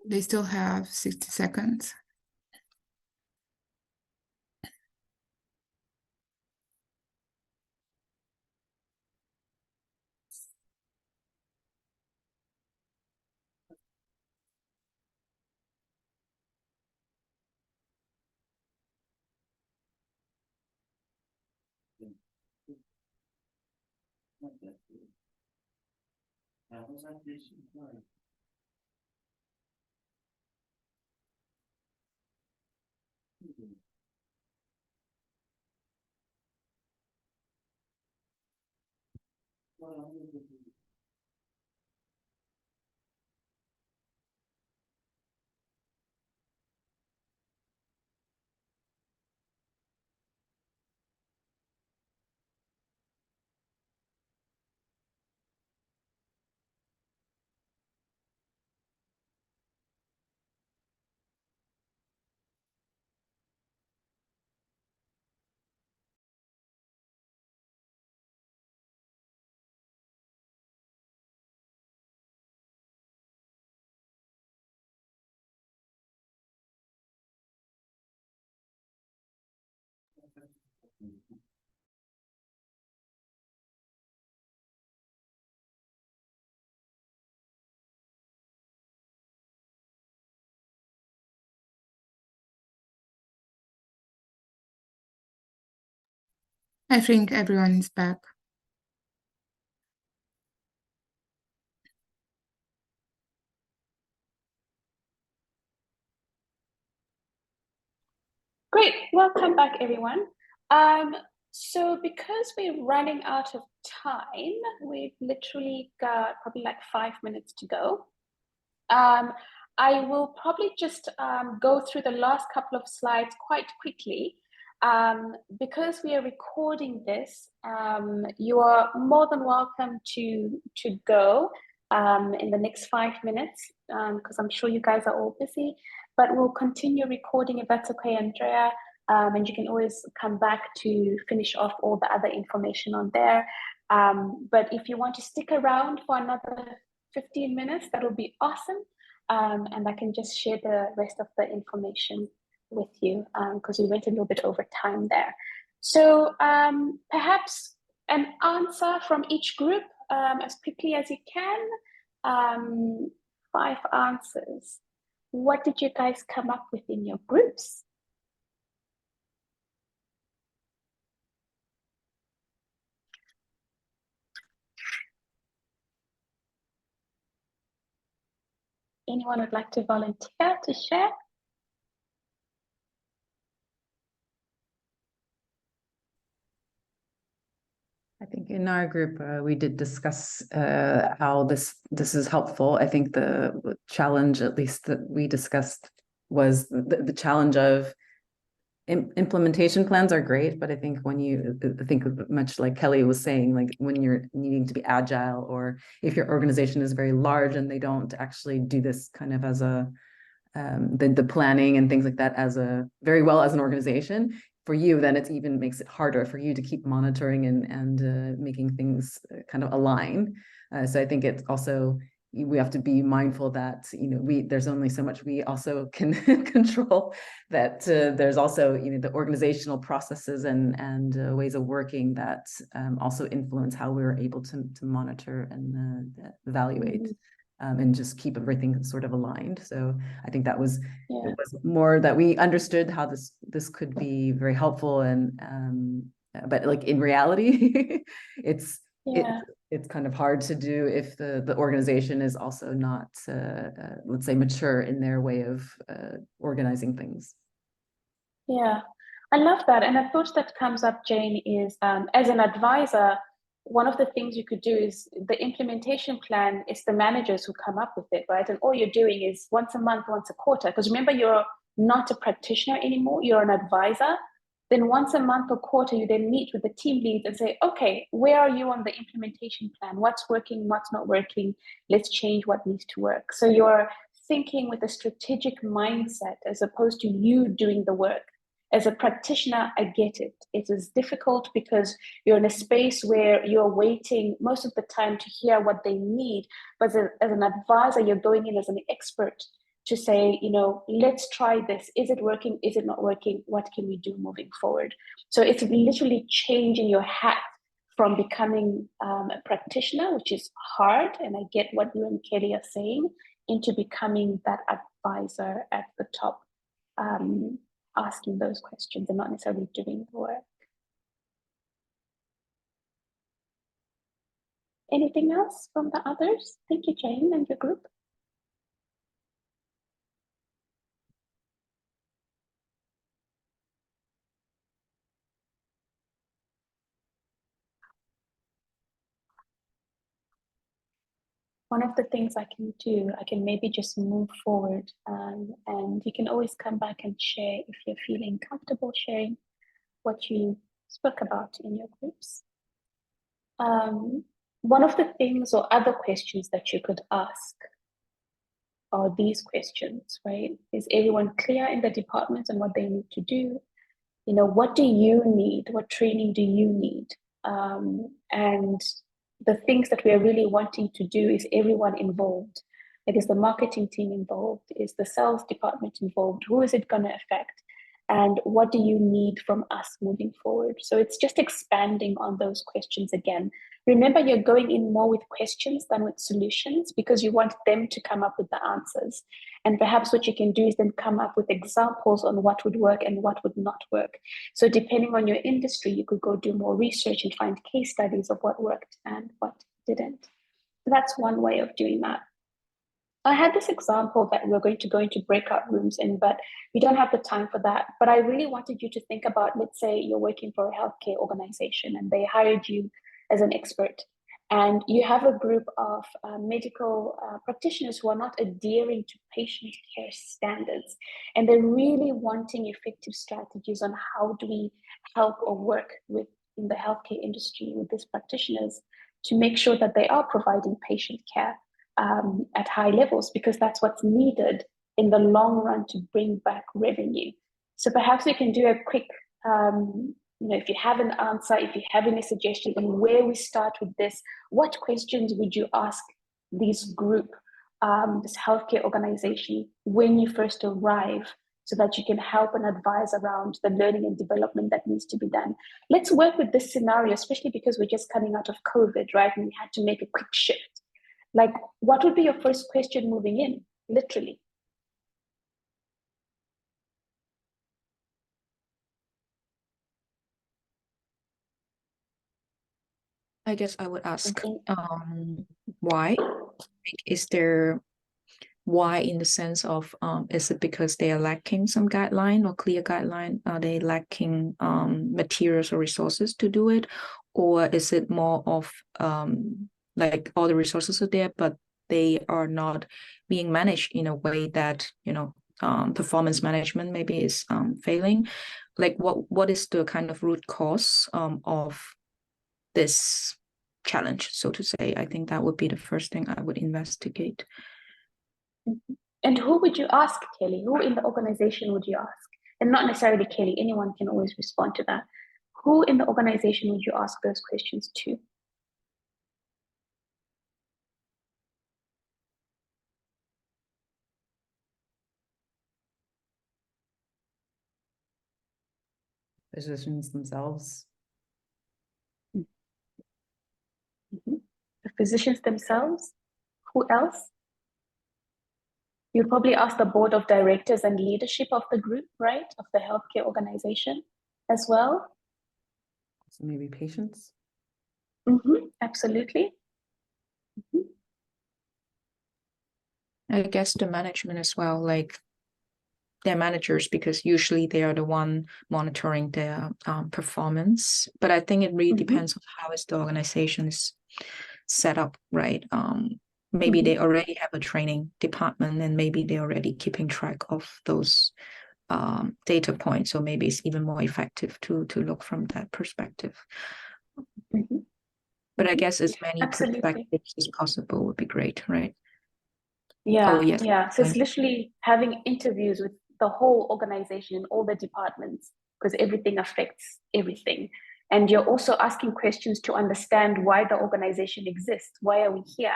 They still have 60 seconds. I think everyone is back. Great, welcome back everyone. So because we're running out of time, we've literally got probably like 5 minutes to go. I will probably just go through the last couple of slides quite quickly. Because we are recording this, you are more than welcome to go in the next 5 minutes, because I'm sure you guys are all busy, but we'll continue recording if that's okay, Andrea. And you can always come back to finish off all the other information on there. But if you want to stick around for another 15 minutes, that will be awesome. And I can just share the rest of the information with you, because we went a little bit over time there. So perhaps an answer from each group as quickly as you can. 5 answers. What did you guys come up with in your groups? Anyone would like to volunteer to share? I think in our group, we did discuss how this is helpful. I think the challenge, at least that we discussed, was the challenge of implementation plans are great, but I think when you think much like Kelly was saying, like when you're needing to be agile, or if your organization is very large and they don't actually do this kind of as a the planning and things like that as a very well as an organization, for you, then it even makes it harder for you to keep monitoring and making things kind of align. So I think it's also, we have to be mindful that, you know, there's only so much we also can control, that there's also, you know, the organizational processes and ways of working that also influence how we're able to monitor and evaluate. And just keep everything sort of aligned. So I think that was, it was more that we understood how this could be very helpful, and but like in reality, it's kind of hard to do if the organization is also not let's say mature in their way of organizing things. Yeah, I love that. And a thought that comes up, Jane, is as an advisor, one of the things you could do is the implementation plan is the managers who come up with it, right? And all you're doing is once a month, once a quarter, because remember, you're not a practitioner anymore, you're an advisor. Then once a month or quarter, you then meet with the team leads and say, okay, where are you on the implementation plan? What's working, what's not working? Let's change what needs to work. So you're thinking with a strategic mindset as opposed to you doing the work. As a practitioner, I get it. It is difficult because you're in a space where you're waiting most of the time to hear what they need. But as an advisor, you're going in as an expert to say, you know, let's try this. Is it working? Is it not working? What can we do moving forward? So it's literally changing your hat from becoming a practitioner, which is hard, and I get what you and Kelly are saying, into becoming that advisor at the top, asking those questions and not necessarily doing the work. Anything else from the others? Thank you, Jane, and your group. One of the things I can do, I can maybe just move forward, and you can always come back and share if you're feeling comfortable sharing what you spoke about in your groups. One of the things or other questions that you could ask are these questions, right? Is everyone clear in the department on what they need to do? You know, what do you need? What training do you need? And the things that we're really wanting to do, is everyone involved? Like, is the marketing team involved? Is the sales department involved? Who is it going to affect? And what do you need from us moving forward? So it's just expanding on those questions again. Remember, you're going in more with questions than with solutions, because you want them to come up with the answers. And perhaps what you can do is then come up with examples on what would work and what would not work. So depending on your industry, you could go do more research and find case studies of what worked and what didn't. That's one way of doing that. I had this example that we're going to go into breakout rooms in, but we don't have the time for that. But I really wanted you to think about, let's say you're working for a healthcare organization and they hired you as an expert, and you have a group of medical practitioners who are not adhering to patient care standards, and they're really wanting effective strategies on how do we help or work with in the healthcare industry with these practitioners to make sure that they are providing patient care at high levels, because that's what's needed in the long run to bring back revenue. So perhaps we can do a quick, if you have an answer, if you have any suggestion on where we start with this, what questions would you ask this group, this healthcare organization, when you first arrive, so that you can help and advise around the learning and development that needs to be done. Let's work with this scenario, especially because we're just coming out of COVID, right? And we had to make a quick shift. Like, what would be your first question moving in, literally? I guess I would ask, why? Is there why in the sense of, is it because they are lacking some guideline or clear guideline? Are they lacking materials or resources to do it? Or is it more of like all the resources are there, but they are not being managed in a way that, performance management maybe is failing? Like, what is the kind of root cause of this challenge, so to say? I think that would be the first thing I would investigate. And who would you ask, Kelly? Who in the organization would you ask? And not necessarily Kelly, anyone can always respond to that. Who in the organization would you ask those questions to? Physicians themselves. Mm-hmm. The physicians themselves? Who else? You'd probably ask the board of directors and leadership of the group, right? Of the healthcare organization as well. So maybe patients? Mm-hmm. Absolutely. Mm-hmm. I guess the management as well, like their managers, because usually they are the one monitoring their performance. But I think it really depends on how is the organization is set up, right? Maybe they already have a training department, and maybe they're already keeping track of those data points. So maybe it's even more effective to look from that perspective. But I guess as many perspectives as possible would be great, right? Yeah, yes. yeah. So it's literally having interviews with the whole organization in all the departments, because everything affects everything. And you're also asking questions to understand why the organization exists. Why are we here?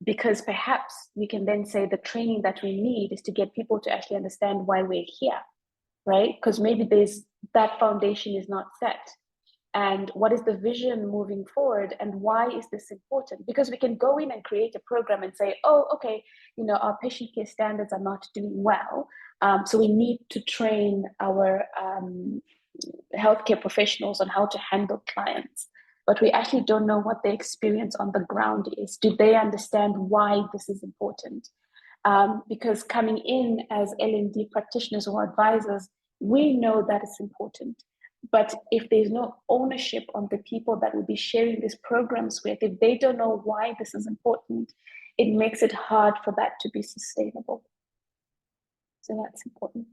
Because perhaps we can then say the training that we need is to get people to actually understand why we're here, right? Because maybe that foundation is not set. And what is the vision moving forward, and why is this important? Because we can go in and create a program and say, oh, okay, our patient care standards are not doing well, so we need to train our healthcare professionals on how to handle clients. But we actually don't know what their experience on the ground is. Do they understand why this is important? Because coming in as L&D practitioners or advisors, we know that it's important. But if there's no ownership on the people that will be sharing these programs with, if they don't know why this is important, it makes it hard for that to be sustainable. So that's important.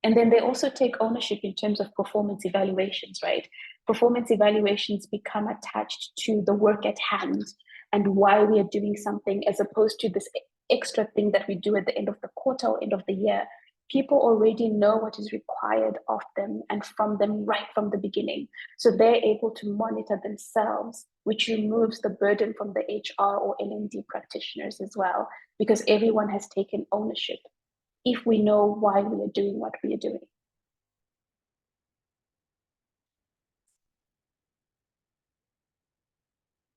And then they also take ownership in terms of performance evaluations, right? Performance evaluations become attached to the work at hand and why we are doing something, as opposed to this extra thing that we do at the end of the quarter or end of the year. People already know what is required of them and from them right from the beginning. So they're able to monitor themselves, which removes the burden from the HR or L&D practitioners as well, because everyone has taken ownership if we know why we are doing what we are doing.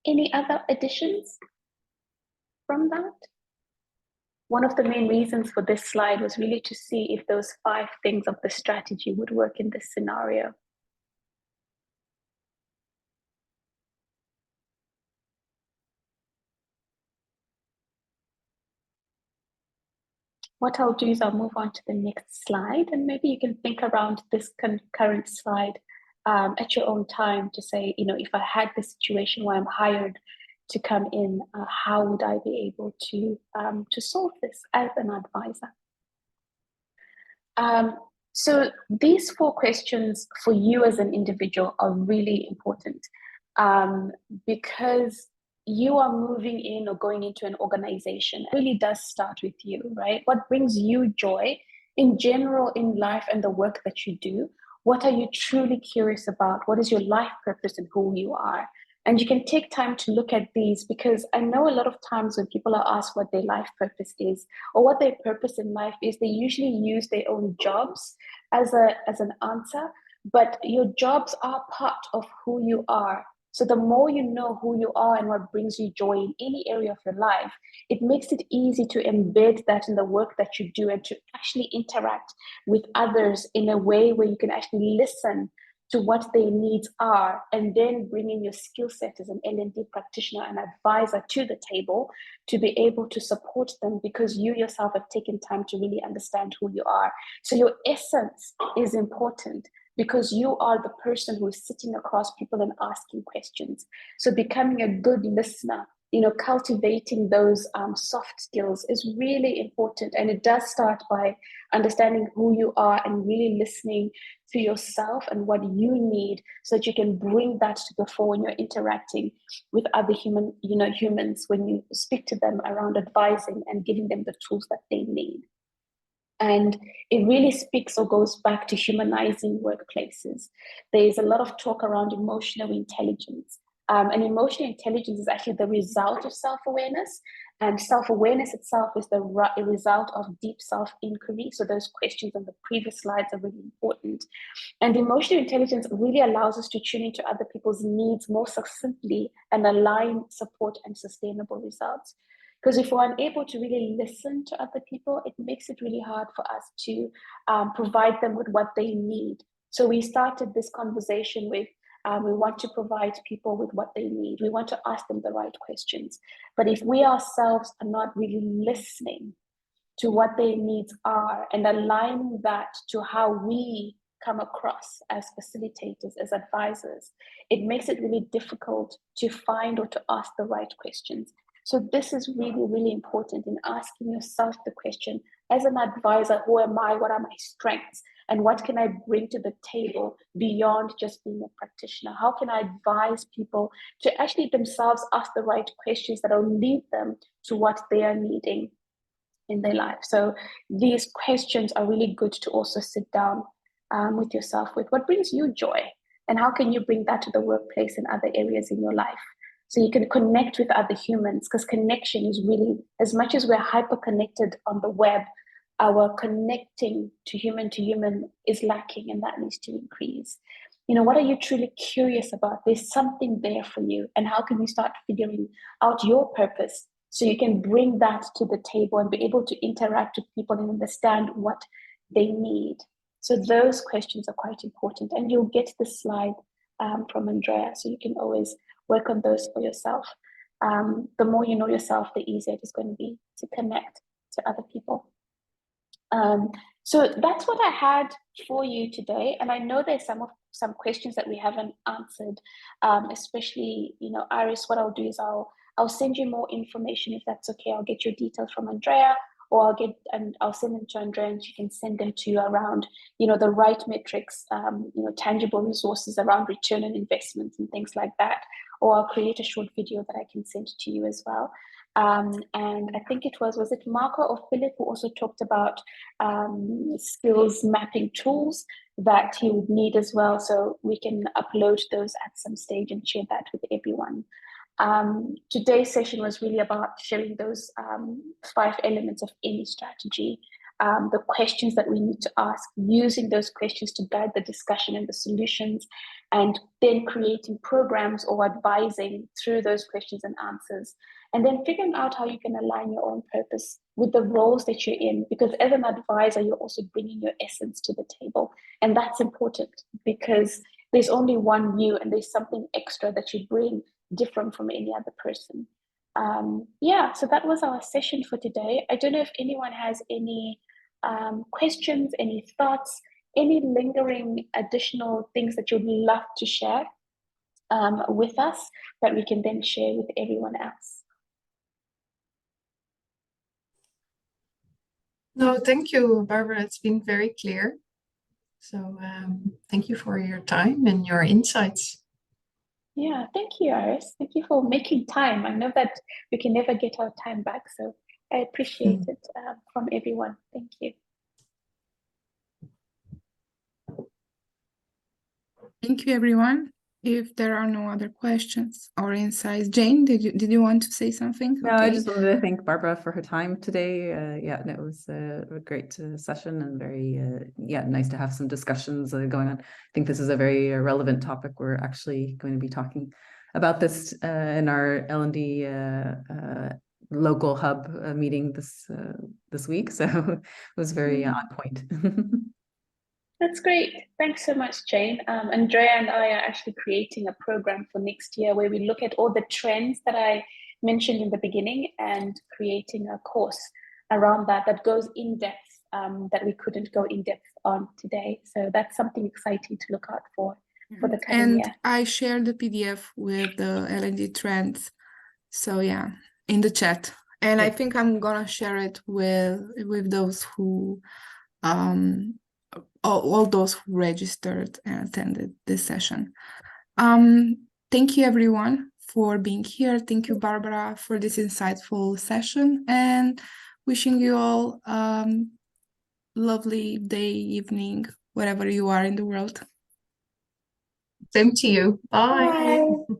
Any other additions from that? One of the main reasons for this slide was really to see if those 5 things of the strategy would work in this scenario. What I'll do is I'll move on to the next slide, and maybe you can think around this current slide at your own time to say, if I had this situation where I'm hired to come in, how would I be able to solve this as an advisor? So these 4 questions for you as an individual are really important because you are moving in or going into an organization. It really does start with you, right? What brings you joy in general in life and the work that you do? What are you truly curious about? What is your life purpose and who you are? And you can take time to look at these, because I know a lot of times when people are asked what their life purpose is or what their purpose in life is, they usually use their own jobs as an answer, but your jobs are part of who you are. So the more you know who you are and what brings you joy in any area of your life, it makes it easy to embed that in the work that you do and to actually interact with others in a way where you can actually listen to what their needs are, and then bring in your skill set as an L&D practitioner and advisor to the table to be able to support them, because you yourself have taken time to really understand who you are. So your essence is important, because you are the person who is sitting across people and asking questions. So becoming a good listener, cultivating those soft skills is really important. And it does start by understanding who you are and really listening to yourself and what you need, so that you can bring that to the fore when you're interacting with other humans, when you speak to them around advising and giving them the tools that they need. And it really speaks or goes back to humanizing workplaces. There's a lot of talk around emotional intelligence. And emotional intelligence is actually the result of self-awareness. And self-awareness itself is the result of deep self-inquiry. So those questions on the previous slides are really important. And emotional intelligence really allows us to tune into other people's needs more succinctly and align support and sustainable results. Because if we're unable to really listen to other people, it makes it really hard for us to provide them with what they need. So we started this conversation with, we want to provide people with what they need. We want to ask them the right questions. But if we ourselves are not really listening to what their needs are and aligning that to how we come across as facilitators, as advisors, it makes it really difficult to find or to ask the right questions. So this is really, really important in asking yourself the question, as an advisor, who am I? What are my strengths? And what can I bring to the table beyond just being a practitioner? How can I advise people to actually themselves ask the right questions that will lead them to what they are needing? in their life. So these questions are really good to also sit down with yourself with. What brings you joy? And how can you bring that to the workplace and other areas in your life? So you can connect with other humans, because connection is really, as much as we're hyper connected on the web, our connecting to human is lacking, and that needs to increase. You know, what are you truly curious about? There's something there for you. And how can you start figuring out your purpose so you can bring that to the table and be able to interact with people and understand what they need? So those questions are quite important. And you'll get the slide from Andrea, so you can always work on those for yourself. The more you know yourself, the easier it is going to be to connect to other people. So that's what I had for you today. And I know there's some questions that we haven't answered, especially, you know, Iris, what I'll do is I'll send you more information if that's okay. I'll get your details from Andrea, or I'll send them to Andrea and she can send them to you around, you know, the right metrics, you know, tangible resources around return on investments and things like that. Or I'll create a short video that I can send to you as well. And I think was it Marco or Philip who also talked about skills mapping tools that he would need as well. So we can upload those at some stage and share that with everyone. Today's session was really about sharing those 5 elements of any strategy, the questions that we need to ask, using those questions to guide the discussion and the solutions, and then creating programs or advising through those questions and answers, and then figuring out how you can align your own purpose with the roles that you're in, because as an advisor, you're also bringing your essence to the table. And that's important, because there's only one you, and there's something extra that you bring different from any other person. Yeah, so that was our session for today. I don't know if anyone has any questions, any thoughts, any lingering additional things that you'd love to share with us that we can then share with everyone else. No, thank you, Barbara. It's been very clear. So thank you for your time and your insights. Yeah, thank you, Iris. Thank you for making time. I know that we can never get our time back, so I appreciate it from everyone. Thank you. Thank you, everyone. If there are no other questions or insights, Jane, did you want to say something? No, I just wanted to thank Barbara for her time today. Yeah, it was a great session, and very nice to have some discussions going on. I think this is a very relevant topic. We're actually going to be talking about this in our L&D local hub meeting this week. So it was very on point. That's great. Thanks so much, Jane. Andrea and I are actually creating a program for next year where we look at all the trends that I mentioned in the beginning, and creating a course around that goes in depth, that we couldn't go in depth on today. So that's something exciting to look out for the coming year. I shared the PDF with the L&D trends. So yeah, in the chat. And I think I'm gonna share it with those who all those who registered and attended this session. Thank you, everyone, for being here. Thank you, Barbara, for this insightful session, and wishing you all lovely day, evening, wherever you are in the world. Same to you. Bye. Bye.